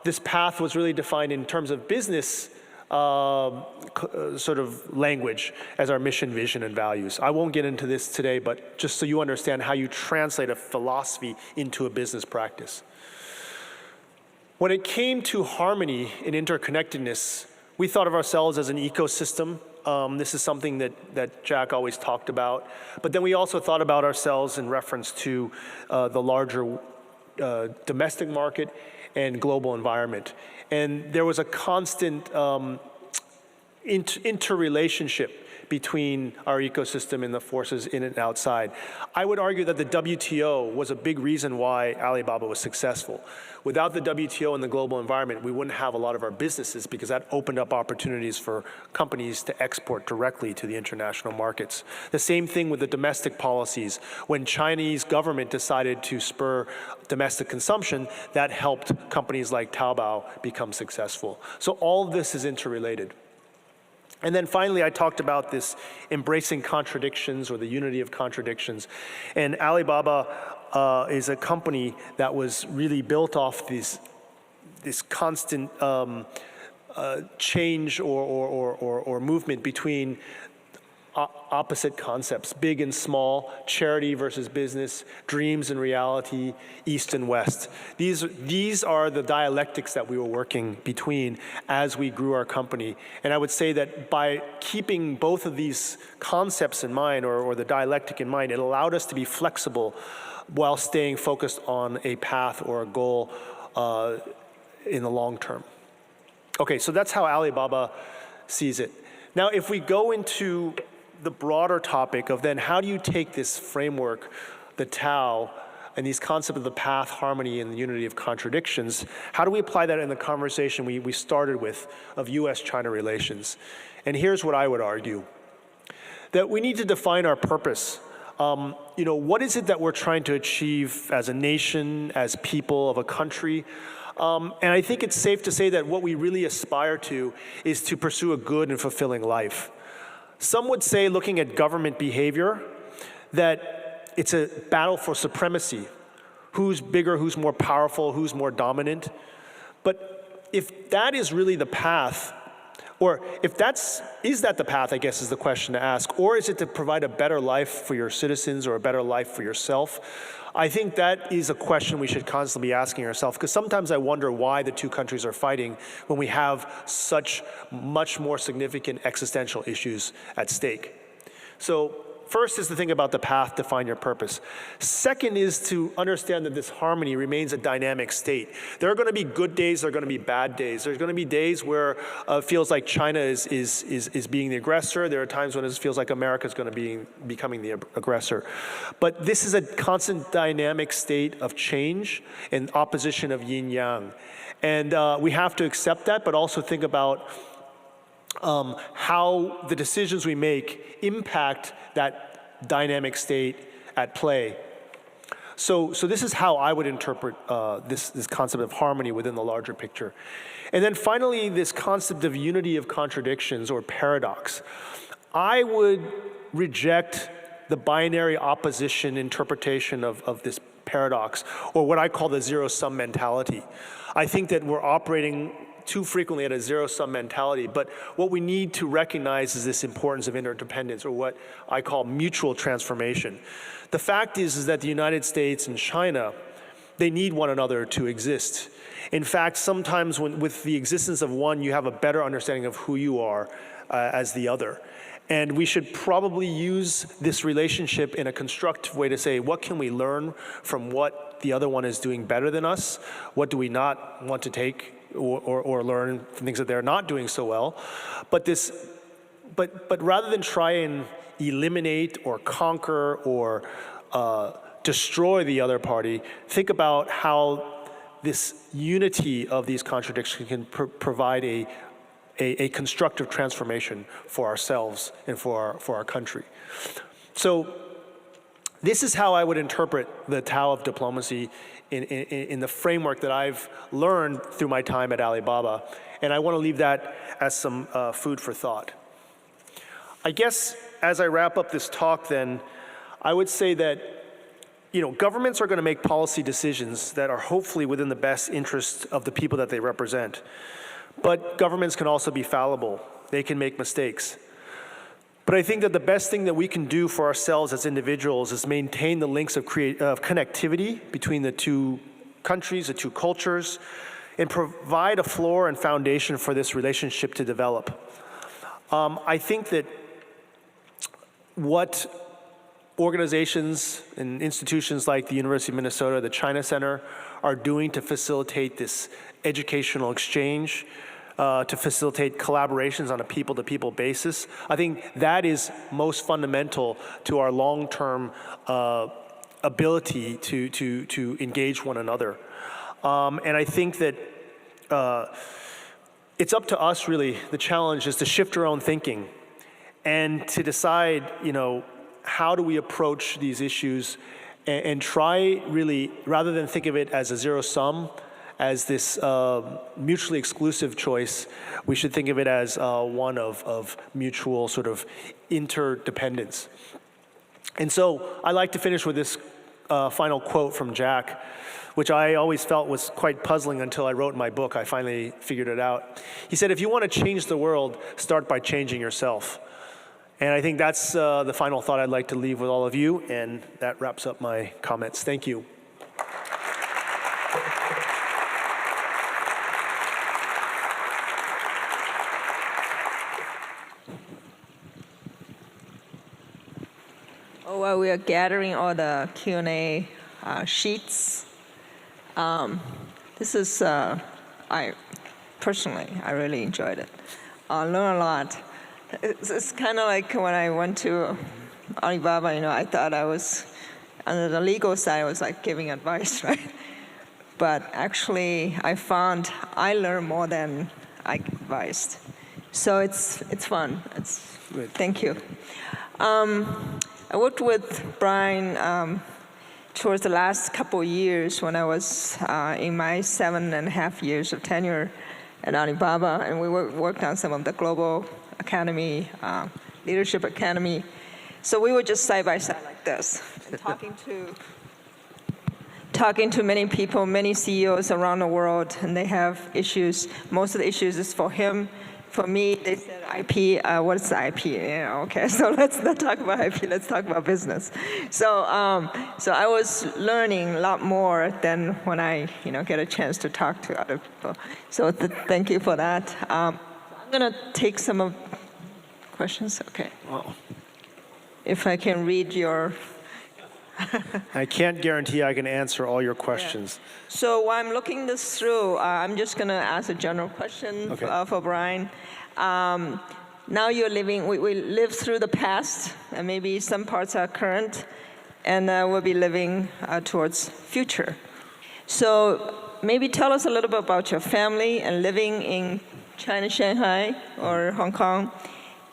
this path was really defined in terms of business sort of language as our mission, vision, and values. I won't get into this today, but just so you understand how you translate a philosophy into a business practice. When it came to harmony and interconnectedness, we thought of ourselves as an ecosystem. This is something that Jack always talked about. But then we also thought about ourselves in reference to the larger domestic market and global environment. And there was a constant interrelationship between our ecosystem and the forces in and outside. I would argue that the WTO was a big reason why Alibaba was successful. Without the WTO and the global environment, we wouldn't have a lot of our businesses, because that opened up opportunities for companies to export directly to the international markets. The same thing with the domestic policies. When Chinese government decided to spur domestic consumption, that helped companies like Taobao become successful. So all of this is interrelated. And then finally, I talked about this embracing contradictions, or the unity of contradictions. And Alibaba is a company that was really built off this constant change or movement between opposite concepts, big and small, charity versus business, dreams and reality, East and West. These are the dialectics that we were working between as we grew our company. And I would say that by keeping both of these concepts in mind, or the dialectic in mind, it allowed us to be flexible while staying focused on a path or a goal in the long term. Okay, so that's how Alibaba sees it. Now, if we go into the broader topic of then how do you take this framework, the Tao, and these concepts of the path, harmony, and the unity of contradictions, how do we apply that in the conversation we started with of US-China relations? And here's what I would argue, that we need to define our purpose. What is it that we're trying to achieve as a nation, as people of a country? And I think it's safe to say that what we really aspire to is to pursue a good and fulfilling life. Some would say, looking at government behavior, that it's a battle for supremacy. Who's bigger, who's more powerful, who's more dominant? But if that is really the path, or is that the path, I guess is the question to ask, or is it to provide a better life for your citizens or a better life for yourself? I think that is a question we should constantly be asking ourselves, because sometimes I wonder why the two countries are fighting when we have such much more significant existential issues at stake. So first is to think about the path to find your purpose. Second is to understand that this harmony remains a dynamic state. There are going to be good days, there are going to be bad days. There's going to be days where it feels like China is being the aggressor. There are times when it feels like America is going to be becoming the aggressor. But this is a constant dynamic state of change and opposition of yin-yang. And we have to accept that, but also think about how the decisions we make impact that dynamic state at play. So this is how I would interpret this concept of harmony within the larger picture. And then finally, this concept of unity of contradictions or paradox. I would reject the binary opposition interpretation of this paradox, or what I call the zero-sum mentality. I think that we're operating too frequently at a zero-sum mentality, but what we need to recognize is this importance of interdependence, or what I call mutual transformation. The fact is that the United States and China, they need one another to exist. In fact, sometimes with the existence of one, you have a better understanding of who you are as the other. And we should probably use this relationship in a constructive way to say, what can we learn from what the other one is doing better than us? What do we not want to take or learn from things that they're not doing so well? But rather than try and eliminate or conquer or destroy the other party, think about how this unity of these contradictions can provide a constructive transformation for ourselves and for our country. So this is how I would interpret the Tao of diplomacy in the framework that I've learned through my time at Alibaba. And I want to leave that as some food for thought. I guess as I wrap up this talk then, I would say that governments are going to make policy decisions that are hopefully within the best interest of the people that they represent. But governments can also be fallible. They can make mistakes. But I think that the best thing that we can do for ourselves as individuals is maintain the links of connectivity between the two countries, the two cultures, and provide a floor and foundation for this relationship to develop. I think that what organizations and institutions like the University of Minnesota, the China Center, are doing to facilitate this educational exchange, to facilitate collaborations on a people-to-people basis, I think that is most fundamental to our long-term ability to engage one another. And I think that it's up to us, really. The challenge is to shift our own thinking and to decide, how do we approach these issues and try really, rather than think of it as a zero-sum, as this mutually exclusive choice, we should think of it as one of mutual sort of interdependence. And so I like to finish with this final quote from Jack, which I always felt was quite puzzling until I wrote my book. I finally figured it out. He said, if you want to change the world, start by changing yourself. And I think that's the final thought I'd like to leave with all of you, and that wraps up my comments. Thank you. While we are gathering all the Q&A sheets, this is, I really enjoyed it. I learned a lot. It's kind of like when I went to Alibaba, I thought I was, under the legal side, I was like giving advice, right? But actually, I found I learned more than I advised. So it's fun. It's good. Thank you. I worked with Brian towards the last couple of years when I was in my 7.5 years of tenure at Alibaba, and we worked on some of the global academy, leadership academy. So we were just side by side like this, and talking to many people, many CEOs around the world, and they have issues. Most of the issues is for him. For me, they said IP, what is IP? Okay, so let's not talk about IP, let's talk about business. So I was learning a lot more than when I get a chance to talk to other people. So thank you for that. I'm gonna take some of questions, okay. Wow. if I can read your. I can't guarantee I can answer all your questions. So while I'm looking this through, I'm just going to ask a general question for Brian. Now you're living, we lived through the past, and maybe some parts are current, and we'll be living towards future. So maybe tell us a little bit about your family and living in China, Shanghai, or Hong Kong,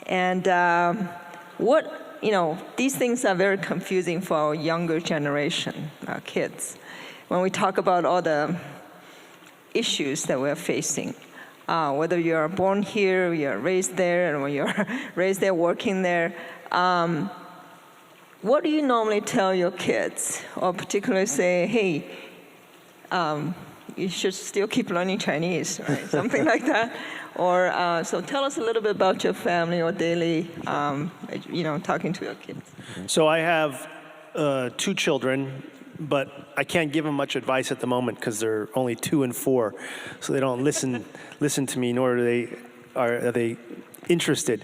and these things are very confusing for our younger generation, our kids. When we talk about all the issues that we're facing, whether you're born here, you're raised there, and when you're raised there, working there, what do you normally tell your kids? Or particularly say, hey, you should still keep learning Chinese, right? Something like that. Or so tell us a little bit about your family or daily, talking to your kids. So I have 2 children, but I can't give them much advice at the moment because they're only 2 and 4, so they don't listen to me, nor are they interested.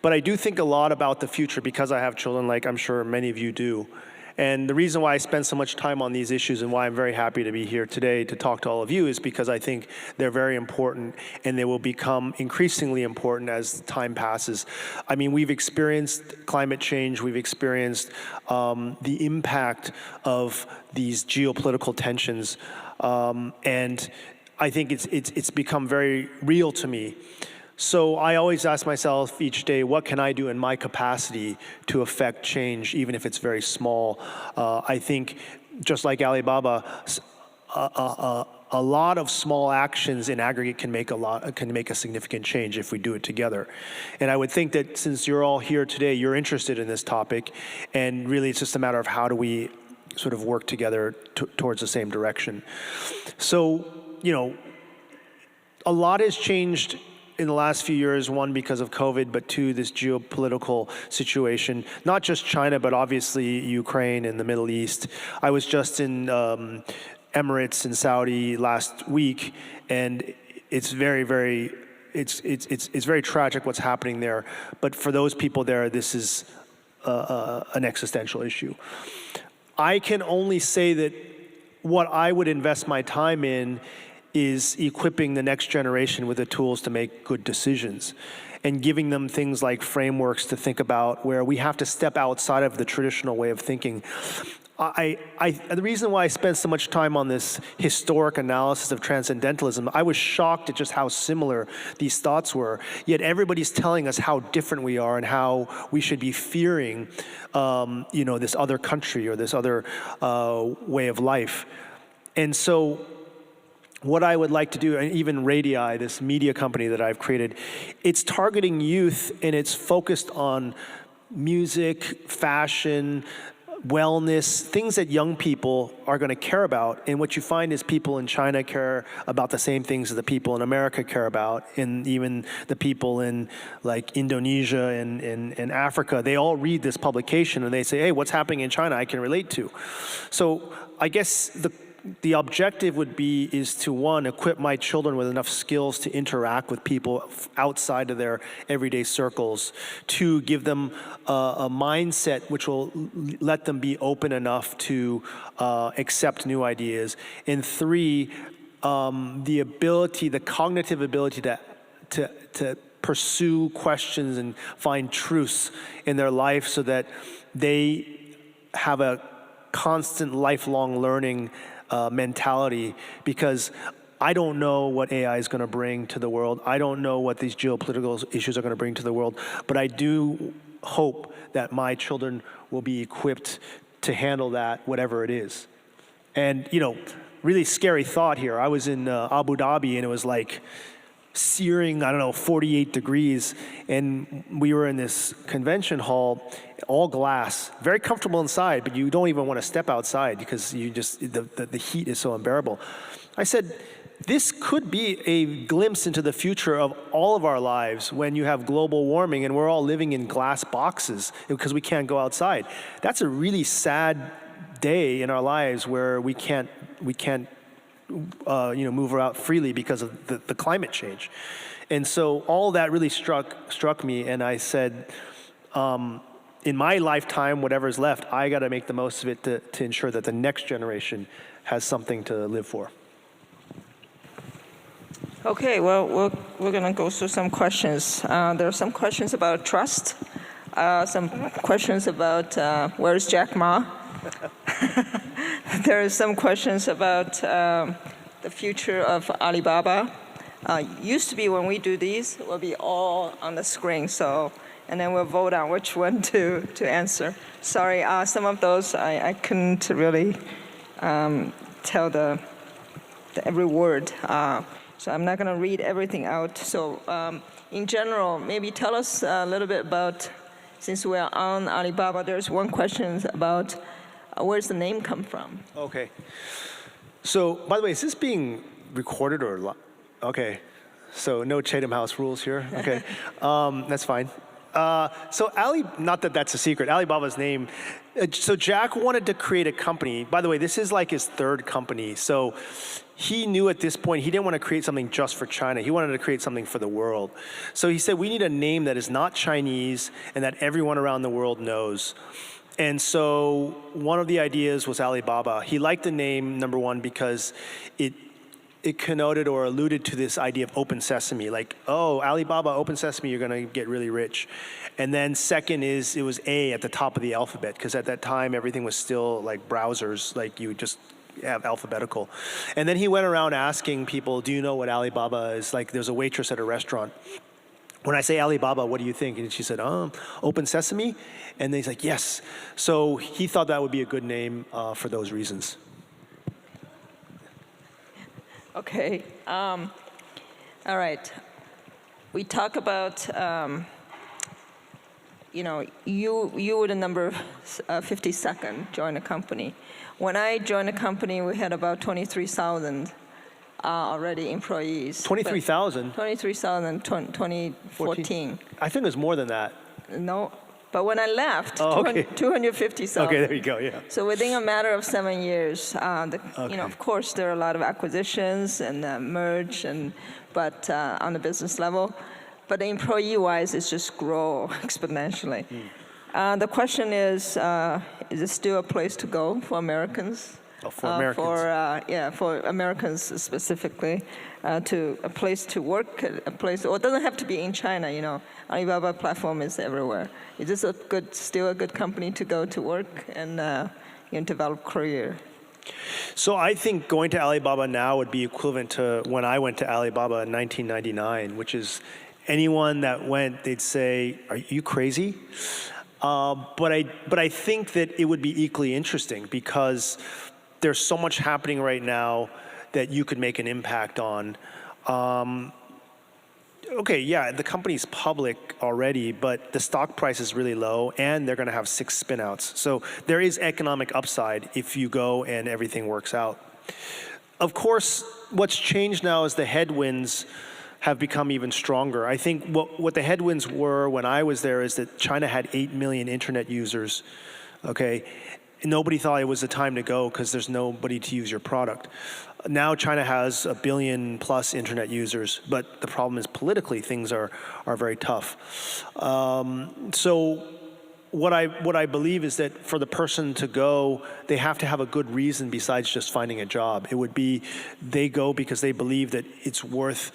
But I do think a lot about the future because I have children, like I'm sure many of you do. And the reason why I spend so much time on these issues and why I'm very happy to be here today to talk to all of you is because I think they're very important and they will become increasingly important as time passes. I mean, we've experienced climate change, we've experienced the impact of these geopolitical tensions, and I think it's become very real to me. So I always ask myself each day, what can I do in my capacity to affect change, even if it's very small? I think, just like Alibaba, a lot of small actions in aggregate can make a significant change if we do it together. And I would think that since you're all here today, you're interested in this topic, and really it's just a matter of how do we sort of work together towards the same direction. So, a lot has changed in the last few years, 1, because of COVID, but 2, this geopolitical situation, not just China, but obviously Ukraine and the Middle East. I was just in Emirates in Saudi last week, and it's very, very, it's very tragic what's happening there. But for those people there, this is an existential issue. I can only say that what I would invest my time in is equipping the next generation with the tools to make good decisions and giving them things like frameworks to think about where we have to step outside of the traditional way of thinking. The reason why I spent so much time on this historic analysis of transcendentalism, I was shocked at just how similar these thoughts were, yet everybody's telling us how different we are and how we should be fearing this other country or this other way of life. And so what I would like to do, and even Radii, this media company that I've created, it's targeting youth and it's focused on music, fashion, wellness, things that young people are going to care about. And what you find is people in China care about the same things that the people in America care about, and even the people in like Indonesia and Africa. They all read this publication and they say, hey, what's happening in China I can relate to. So I guess the objective is to, 1, equip my children with enough skills to interact with people outside of their everyday circles. 2, give them a mindset which will let them be open enough to accept new ideas. And 3, the cognitive ability to pursue questions and find truths in their life so that they have a constant lifelong learning mentality, because I don't know what AI is going to bring to the world. I don't know what these geopolitical issues are going to bring to the world, but I do hope that my children will be equipped to handle that, whatever it is. And, really scary thought here. I was in Abu Dhabi and it was like searing, 48 degrees. And we were in this convention hall, all glass, very comfortable inside, but you don't even want to step outside because the heat is so unbearable. I said, this could be a glimpse into the future of all of our lives when you have global warming and we're all living in glass boxes because we can't go outside. That's a really sad day in our lives where we can't move around freely because of the climate change. And so all that really struck me, and I said, in my lifetime, whatever's left, I got to make the most of it to ensure that the next generation has something to live for. Okay, well, we're going to go through some questions. There are some questions about trust, some questions about where's Jack Ma. There are some questions about the future of Alibaba. Used to be when we do these, it will be all on the screen, and then we'll vote on which one to answer. Sorry, some of those I couldn't really tell the every word. So I'm not going to read everything out. So in general, maybe tell us a little bit about, since we're on Alibaba, there's one question about where's the name come from? Okay. So, by the way, is this being recorded or okay? So no Chatham House rules here. Okay, that's fine. So not that that's a secret. Alibaba's name. So Jack wanted to create a company. By the way, this is like his third company. So he knew at this point he didn't want to create something just for China. He wanted to create something for the world. So he said we need a name that is not Chinese and that everyone around the world knows. And so one of the ideas was Alibaba. He liked the name, number one, because it connoted or alluded to this idea of open sesame, like, oh, Alibaba, open sesame, you're going to get really rich. And then second is it was A at the top of the alphabet, because at that time everything was still like browsers, like you would just have alphabetical. And then he went around asking people, do you know what Alibaba is? Like there's a waitress at a restaurant. When I say Alibaba, what do you think? And she said, open sesame? And then he's like, yes. So he thought that would be a good name for those reasons. Okay. All right. We talk about, you were the number 52nd join the company. When I joined the company, we had about 23,000 already employees. 23,000? 23,000, 2014. I think it was more than that. No, but when I left, okay. 250,000. Okay, there you go, yeah. So within a matter of 7 years, of course, there are a lot of acquisitions and merge, but on the business level, but employee-wise, it's just grow exponentially. The question is it still a place to go for Americans? Oh, for Americans. For Americans specifically, to a place to work, a place. Well, it doesn't have to be in China. Alibaba platform is everywhere. Is this still a good company to go to work and develop career? So I think going to Alibaba now would be equivalent to when I went to Alibaba in 1999, which is anyone that went, they'd say, "Are you crazy?" But I think that it would be equally interesting because there's so much happening right now that you could make an impact on. Okay, yeah, the company's public already, but the stock price is really low, and they're going to have 6 spin-outs. So there is economic upside if you go and everything works out. Of course, what's changed now is the headwinds have become even stronger. I think what the headwinds were when I was there is that China had 8 million internet users, okay? Nobody thought it was the time to go because there's nobody to use your product. Now China has 1 billion plus internet users, but the problem is politically things are very tough. So what I believe is that for the person to go, they have to have a good reason besides just finding a job. It would be they go because they believe that it's worth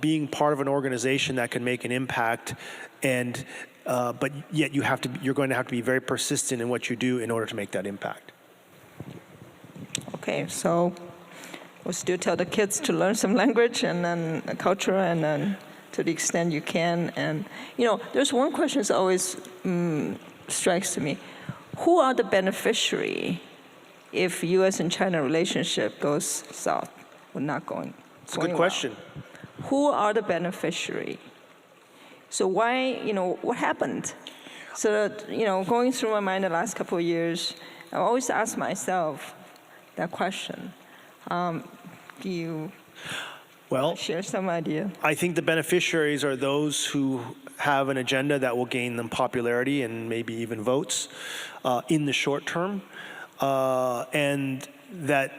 being part of an organization that can make an impact, and but yet you're going to have to be very persistent in what you do in order to make that impact. Okay, so we'll still tell the kids to learn some language and then culture, and then to the extent you can. And there's one question that always strikes to me: who are the beneficiary if U.S. and China relationship goes south? We're not going. It's a good question. Who are the beneficiary? So why, what happened? So, going through my mind the last couple of years, I always ask myself that question. Do you share some idea? I think the beneficiaries are those who have an agenda that will gain them popularity and maybe even votes in the short term. And that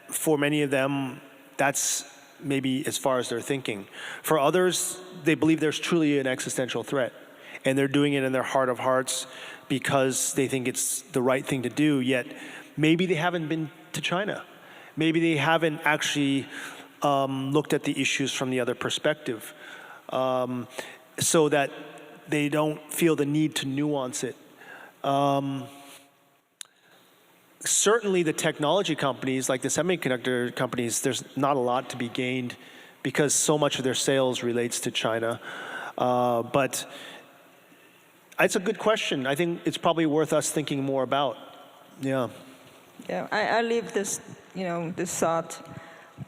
for many of them, that's maybe as far as they're thinking. For others, they believe there's truly an existential threat. and they're doing it in their heart of hearts because they think it's the right thing to do, yet maybe they haven't been to China. Maybe they haven't actually looked at the issues from the other perspective, so that they don't feel the need to nuance it. Certainly the technology companies, like the semiconductor companies, there's not a lot to be gained because so much of their sales relates to China. But it's a good question. I think it's probably worth us thinking more about. Yeah. Yeah, I leave this, this thought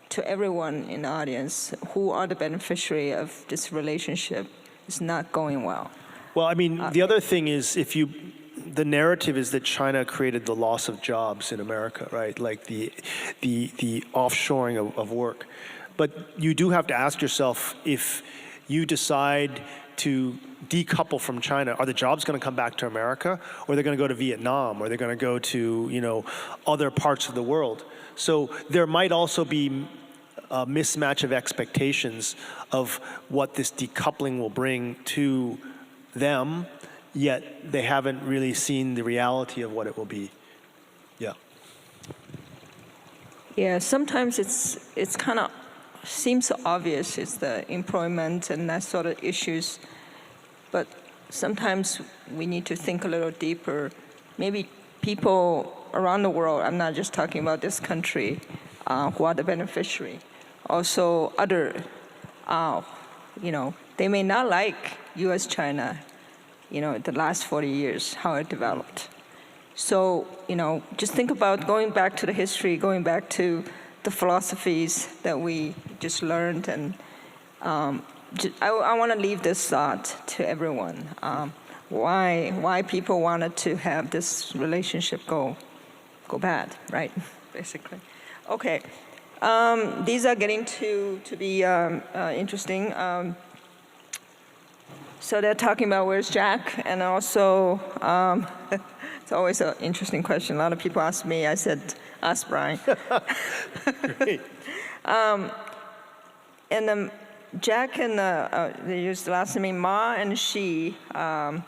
to everyone in the audience. Who are the beneficiary of this relationship is not going well? Well, I mean, the other thing is the narrative is that China created the loss of jobs in America, right? Like the offshoring of work. But you do have to ask yourself, if you decide to decouple from China, are the jobs going to come back to America, or they're going to go to Vietnam, or they're going to go to other parts of the world? So there might also be a mismatch of expectations of what this decoupling will bring to them, yet they haven't really seen the reality of what it will be. Yeah. Yeah, sometimes it's kind of seems obvious. It's the employment and that sort of issues. But sometimes we need to think a little deeper. Maybe people around the world, I'm not just talking about this country, who are the beneficiary. Also other, they may not like U.S.-China, the last 40 years, how it developed. So, just think about going back to the history, going back to the philosophies that we just learned, and I want to leave this thought to everyone. Why people wanted to have this relationship go bad, right? Basically. Okay. These are getting to be interesting. So they're talking about where's Jack, and also it's always an interesting question. A lot of people ask me. I said, ask Brian. Great. And Jack and they use the last name Ma, and she. By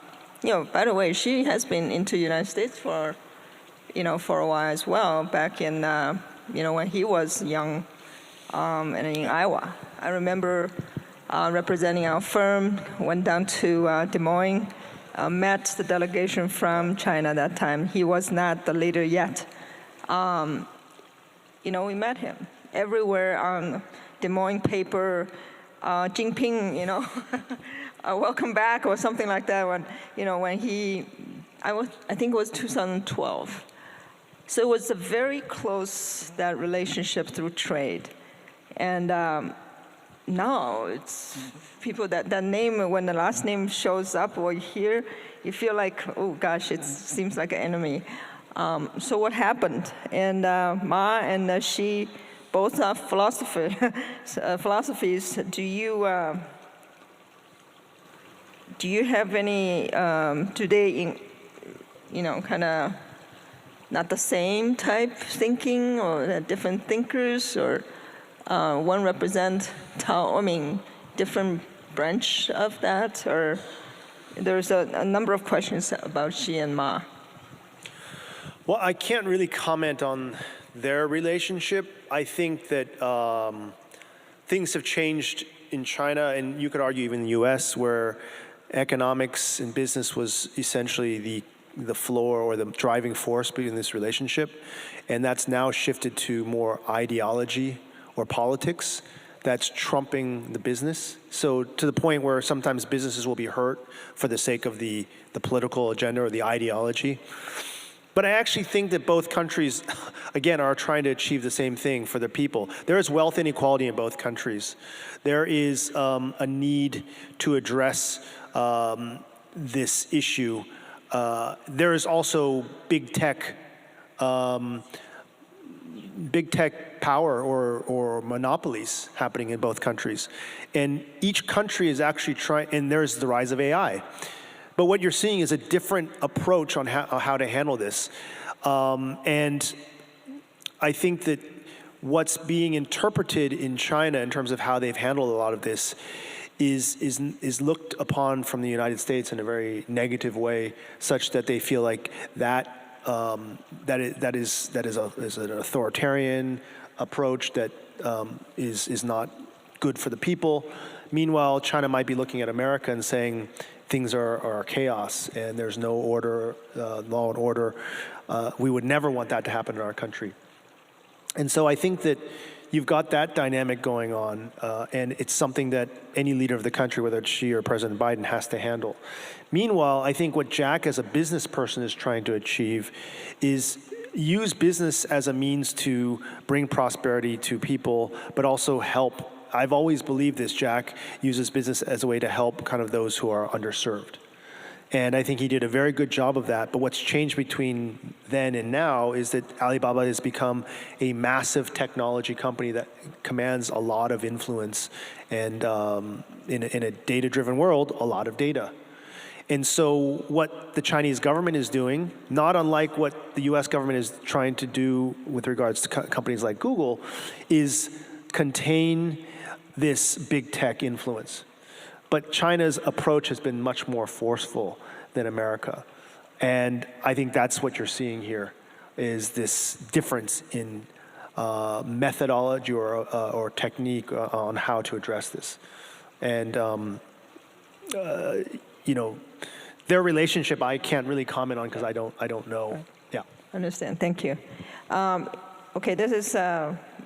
the way, she has been into the United States for a while as well. Back in when he was young, and in Iowa. I remember representing our firm. Went down to Des Moines, met the delegation from China that time. He was not the leader yet. We met him everywhere on Des Moines paper. Jinping, welcome back or something like that. When I think it was 2012. So it was a very close, that relationship through trade. And now it's people that name, when the last name shows up or you hear, you feel like, oh gosh, it seems like an enemy. So what happened? And Ma and she both are philosophies. Do you have any, do they, kind of not the same type thinking, or different thinkers, or one represent different branch of that, or there's a number of questions about she and Ma. Well, I can't really comment on their relationship. I think that things have changed in China, and you could argue even in the U.S., where economics and business was essentially the floor or the driving force between this relationship, and that's now shifted to more ideology or politics that's trumping the business. So to the point where sometimes businesses will be hurt for the sake of the political agenda or the ideology. But I actually think that both countries, again, are trying to achieve the same thing for their people. There is wealth inequality in both countries. There is a need to address this issue. There is also big tech power or monopolies happening in both countries. And each country is actually trying, and there's the rise of AI. But what you're seeing is a different approach on how to handle this. And I think that what's being interpreted in China in terms of how they've handled a lot of this is looked upon from the United States in a very negative way, such that they feel like that is an authoritarian approach that is not good for the people. Meanwhile, China might be looking at America and saying things are chaos and there's no order, law and order. We would never want that to happen in our country. And so I think that you've got that dynamic going on, and it's something that any leader of the country, whether it's Xi or President Biden, has to handle. Meanwhile, I think what Jack as a business person is trying to achieve is use business as a means to bring prosperity to people, but also help. I've always believed this. Jack uses business as a way to help kind of those who are underserved. And I think he did a very good job of that. But what's changed between then and now is that Alibaba has become a massive technology company that commands a lot of influence, and in a data-driven world, a lot of data. And so what the Chinese government is doing, not unlike what the US government is trying to do with regards to companies like Google, is contain this big tech influence. But China's approach has been much more forceful than America. And I think that's what you're seeing here, is this difference in methodology or technique on how to address this. And, you know, their relationship I can't really comment on because I don't know. Right. Yeah. Understand, thank you. Okay, this is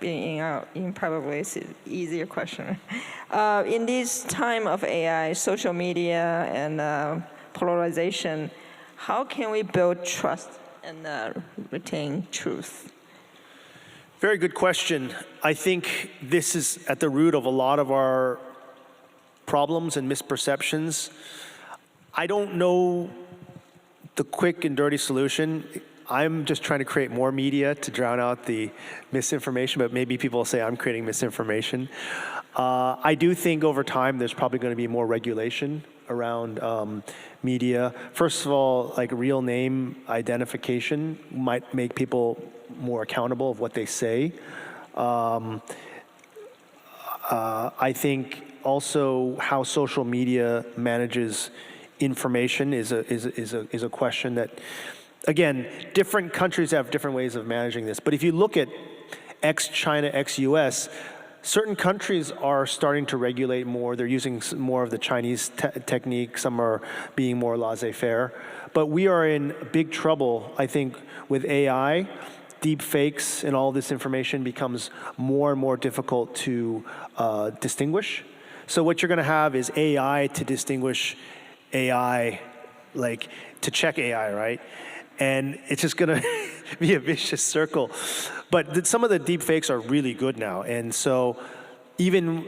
in probably an easier question. In this time of AI, social media, and polarization, how can we build trust and retain truth? Very good question. I think this is at the root of a lot of our problems and misperceptions. I don't know the quick and dirty solution. I'm just trying to create more media to drown out the misinformation, but maybe people will say I'm creating misinformation. I do think over time there's probably going to be more regulation around media. First of all, like real name identification might make people more accountable of what they say. I think also how social media manages information is a question that, again, different countries have different ways of managing this. But if you look at ex-China, ex-US, certain countries are starting to regulate more. They're using more of the Chinese technique. Some are being more laissez-faire. But we are in big trouble, I think, with AI. Deep fakes and all this information becomes more and more difficult to distinguish. So what you're going to have is AI to distinguish AI, like to check AI, right? And it's just going to be a vicious circle. But some of the deep fakes are really good now. And so even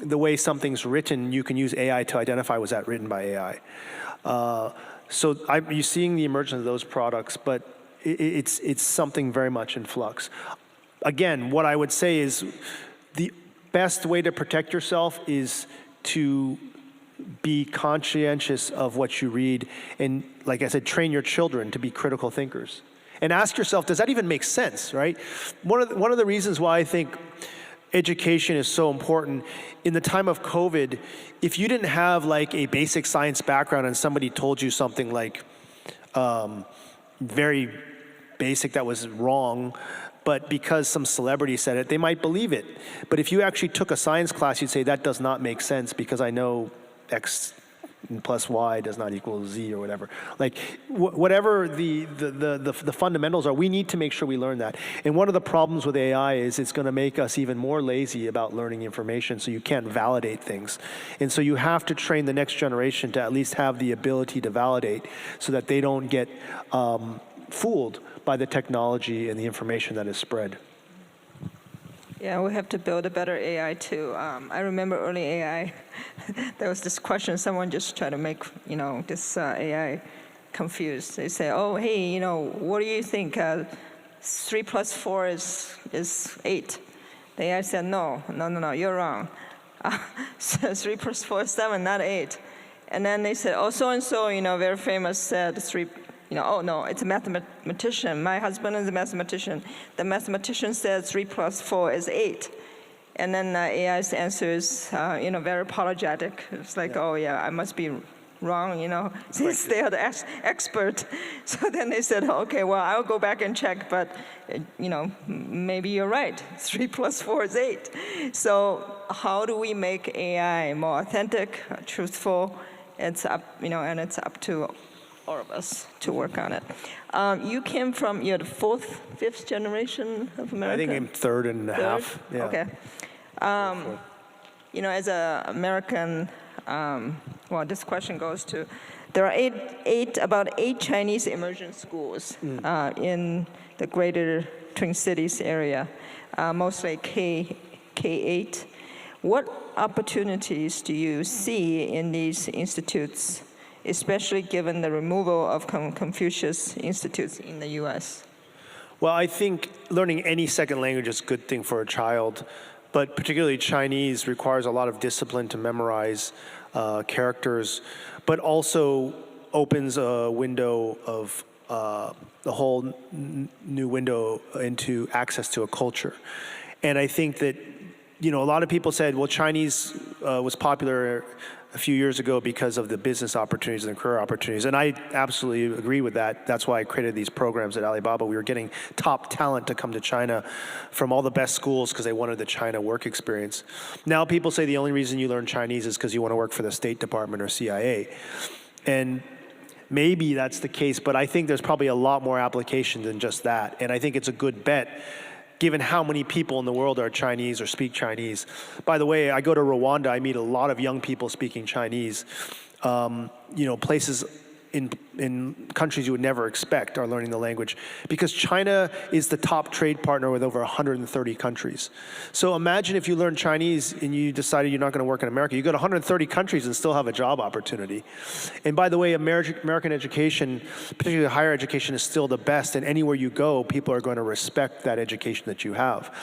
the way something's written, you can use AI to identify, was that written by AI? So you're seeing the emergence of those products, but it's something very much in flux. Again, what I would say is the best way to protect yourself is to be conscientious of what you read, and like I said, train your children to be critical thinkers. And ask yourself, does that even make sense, right? One of the reasons why I think education is so important, in the time of COVID, if you didn't have like a basic science background and somebody told you something like very basic that was wrong, but because some celebrity said it, they might believe it. But if you actually took a science class, you'd say, that does not make sense because I know X plus Y does not equal Z or whatever. Like whatever the fundamentals are, we need to make sure we learn that. And one of the problems with AI is it's going to make us even more lazy about learning information, so you can't validate things. And so you have to train the next generation to at least have the ability to validate so that they don't get fooled by the technology and the information that is spread. Yeah, we have to build a better AI too. I remember early AI, there was this question, someone just tried to make, this AI confused. They say, oh, hey, what do you think? 3 plus 4 is 8. The AI said, no, you're wrong. 3 plus 4 is 7, not 8. And then they said, oh, so-and-so, very famous said 3, oh, no, it's a mathematician. My husband is a mathematician. The mathematician said 3 plus 4 is 8. And then AI's answers, very apologetic. It's like, oh yeah, I must be wrong, since they are the expert. So then they said, okay, well, I'll go back and check, but, maybe you're right. 3 + 4 is 8. So how do we make AI more authentic, truthful? It's up, and it's up to all of us to work on it. You came from, you're the 4th, 5th generation of America? I think I'm third and a half. Yeah. Okay. As an American, well, this question goes to, there are about eight Chinese immersion schools in the greater Twin Cities area, mostly K-8. What opportunities do you see in these institutes, especially given the removal of Confucius institutes in the U.S.? Well, I think learning any second language is a good thing for a child, but particularly Chinese requires a lot of discipline to memorize characters, but also opens a window of the whole new window into access to a culture. And I think that, a lot of people said, well, Chinese was popular a few years ago because of the business opportunities and the career opportunities. And I absolutely agree with that. That's why I created these programs at Alibaba. We were getting top talent to come to China from all the best schools because they wanted the China work experience. Now people say the only reason you learn Chinese is because you want to work for the State Department or CIA. And maybe that's the case, but I think there's probably a lot more application than just that. And I think it's a good bet, given how many people in the world are Chinese or speak Chinese. By the way, I go to Rwanda, I meet a lot of young people speaking Chinese. Places in countries you would never expect are learning the language, because China is the top trade partner with over 130 countries. So imagine if you learn Chinese and you decided you're not going to work in America. You go to 130 countries and still have a job opportunity. And by the way, American education, particularly higher education, is still the best, and anywhere you go, people are going to respect that education that you have.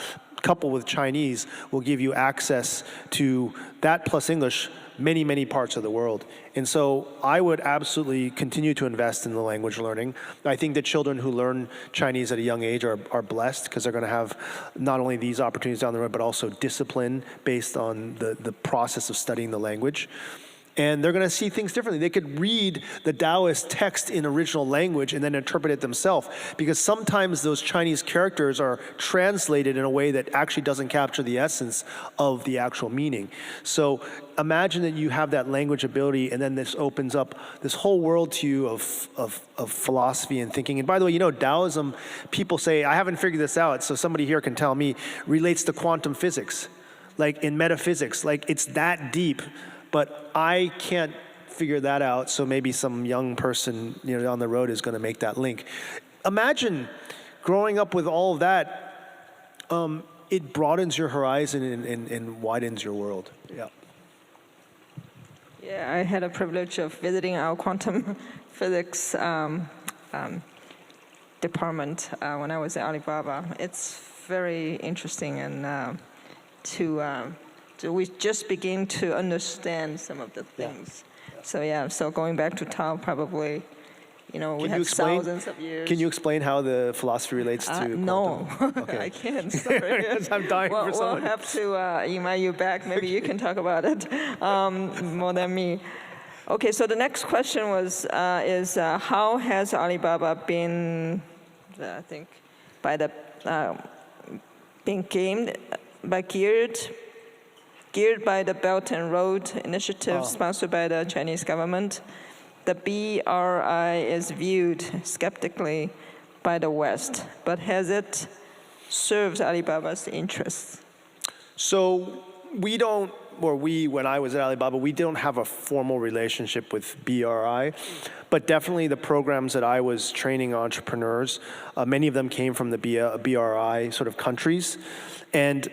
Coupled with Chinese will give you access to that plus English many, many parts of the world. And so I would absolutely continue to invest in the language learning. I think that children who learn Chinese at a young age are blessed, because they're going to have not only these opportunities down the road, but also discipline based on the process of studying the language. And they're going to see things differently. They could read the Taoist text in original language and then interpret it themselves, because sometimes those Chinese characters are translated in a way that actually doesn't capture the essence of the actual meaning. So imagine that you have that language ability, and then this opens up this whole world to you of philosophy and thinking. And by the way, Taoism, people say, I haven't figured this out, so somebody here can tell me, relates to quantum physics, like in metaphysics. Like, it's that deep. But I can't figure that out, so maybe some young person down the road is going to make that link. Imagine growing up with all of that. It broadens your horizon and widens your world. Yeah. Yeah, I had a privilege of visiting our quantum physics department when I was at Alibaba. It's very interesting, and so we just begin to understand some of the things. Yeah. So going back to Tao, probably, we have thousands of years. Can you explain how the philosophy relates to quantum? No, Okay. I can't. Sorry. Because I'm dying for someone. We'll have to email you back. Maybe you can talk about it more than me. Okay, so the next question is how has Alibaba been, I think, being geared by the Belt and Road Initiative sponsored by the Chinese government? The BRI is viewed skeptically by the West, but has it served Alibaba's interests? So when I was at Alibaba, we don't have a formal relationship with BRI, but definitely the programs that I was training entrepreneurs, many of them came from the BRI sort of countries. And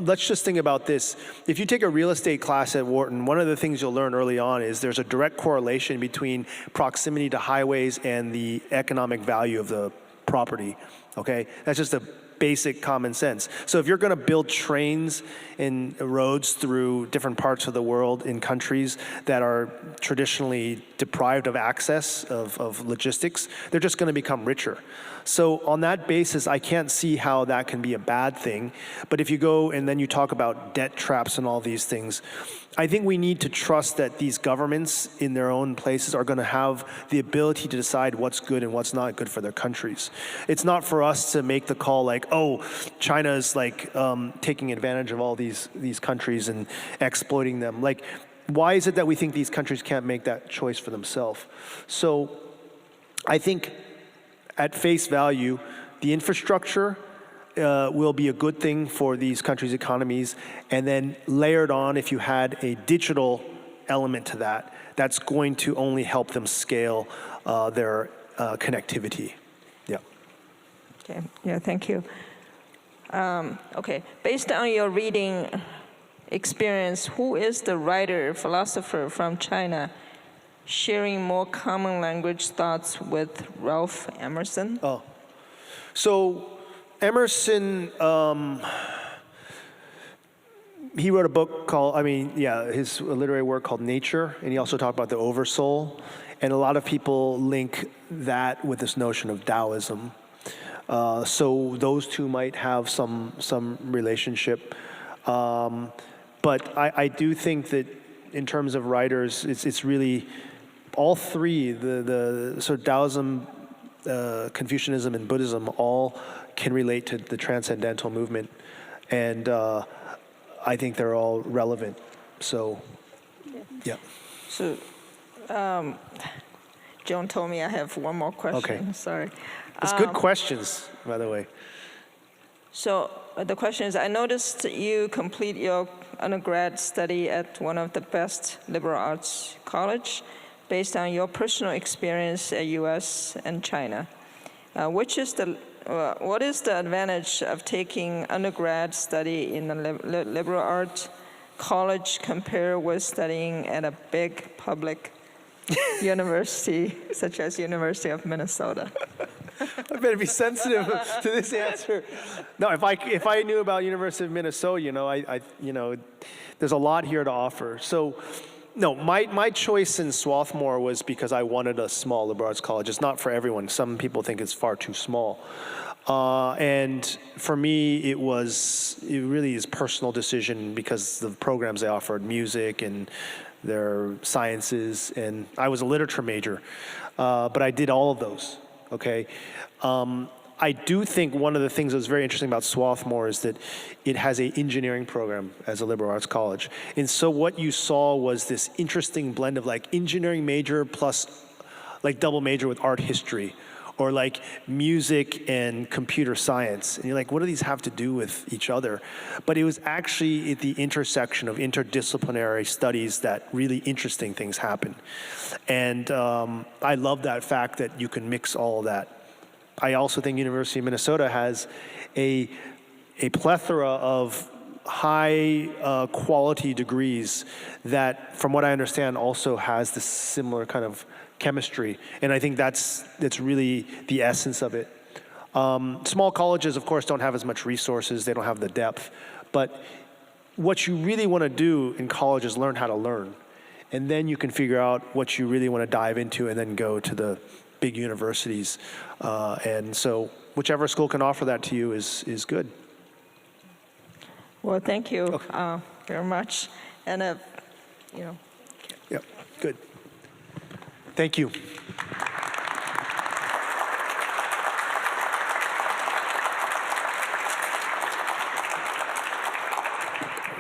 let's just think about this. If you take a real estate class at Wharton, one of the things you'll learn early on is there's a direct correlation between proximity to highways and the economic value of the property, okay? That's just a basic common sense. So if you're going to build trains and roads through different parts of the world in countries that are traditionally deprived of access of logistics, they're just going to become richer. So on that basis, I can't see how that can be a bad thing. But if you go and then you talk about debt traps and all these things, I think we need to trust that these governments in their own places are going to have the ability to decide what's good and what's not good for their countries. It's not for us to make the call like, oh, China is like taking advantage of all these countries and exploiting them. Like, why is it that we think these countries can't make that choice for themselves? So I think at face value, the infrastructure will be a good thing for these countries' economies, and then layered on, if you had a digital element to that, that's going to only help them scale their connectivity. Yeah. Okay. Yeah. Thank you. Okay. Based on your reading experience, who is the writer, philosopher from China sharing more common language thoughts with Ralph Emerson? Oh, so Emerson, he wrote a book called, his literary work called Nature, and he also talked about the oversoul, and a lot of people link that with this notion of Taoism. So those two might have some relationship, but I do think that in terms of writers, it's really all three, the sort of Taoism, Confucianism, and Buddhism all can relate to the transcendental movement, and I think they're all relevant. So, yeah. So, Joan told me I have one more question. Okay. Sorry. It's good questions, by the way. So the question is, I noticed you complete your undergrad study at one of the best liberal arts college based on your personal experience at U.S. and China. What is the advantage of taking undergrad study in a liberal arts college compared with studying at a big public university such as University of Minnesota? I better be sensitive to this answer. No, if I knew about University of Minnesota, there's a lot here to offer. So, no, my choice in Swarthmore was because I wanted a small liberal arts college. It's not for everyone. Some people think it's far too small. And for me, it really is personal decision because the programs they offered, music and their sciences, and I was a literature major, but I did all of those. Okay. I do think one of the things that was very interesting about Swarthmore is that it has an engineering program as a liberal arts college. And so what you saw was this interesting blend of like engineering major plus like double major with art history, or like music and computer science. And you're like, what do these have to do with each other? But it was actually at the intersection of interdisciplinary studies that really interesting things happen. And I love that fact that you can mix all of that. I also think University of Minnesota has a plethora of high quality degrees that, from what I understand, also has this similar kind of chemistry, and I think that's really the essence of it. Small colleges, of course, don't have as much resources, they don't have the depth, but what you really want to do in college is learn how to learn, and then you can figure out what you really want to dive into and then go to the big universities, and so whichever school can offer that to you is good. Well, thank you Okay. very much, and Yeah, good. Thank you.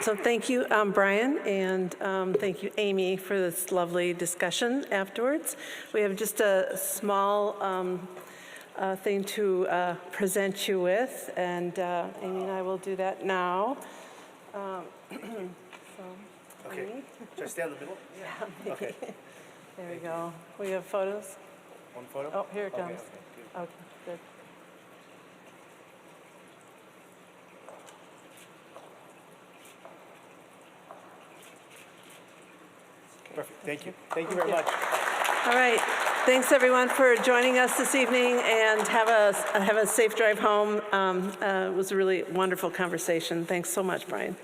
So thank you, Brian, and thank you, Amy, for this lovely discussion afterwards. We have just a small thing to present you with, and Amy and I will do that now. Okay. Should I stay in the middle? Yeah, maybe. Okay. There we go. We have photos. One photo? Oh, here it comes. Okay, good. Okay, good. Perfect. Thank you. Thank you very much. All right. Thanks, everyone, for joining us this evening, and have a safe drive home. It was a really wonderful conversation. Thanks so much, Brian.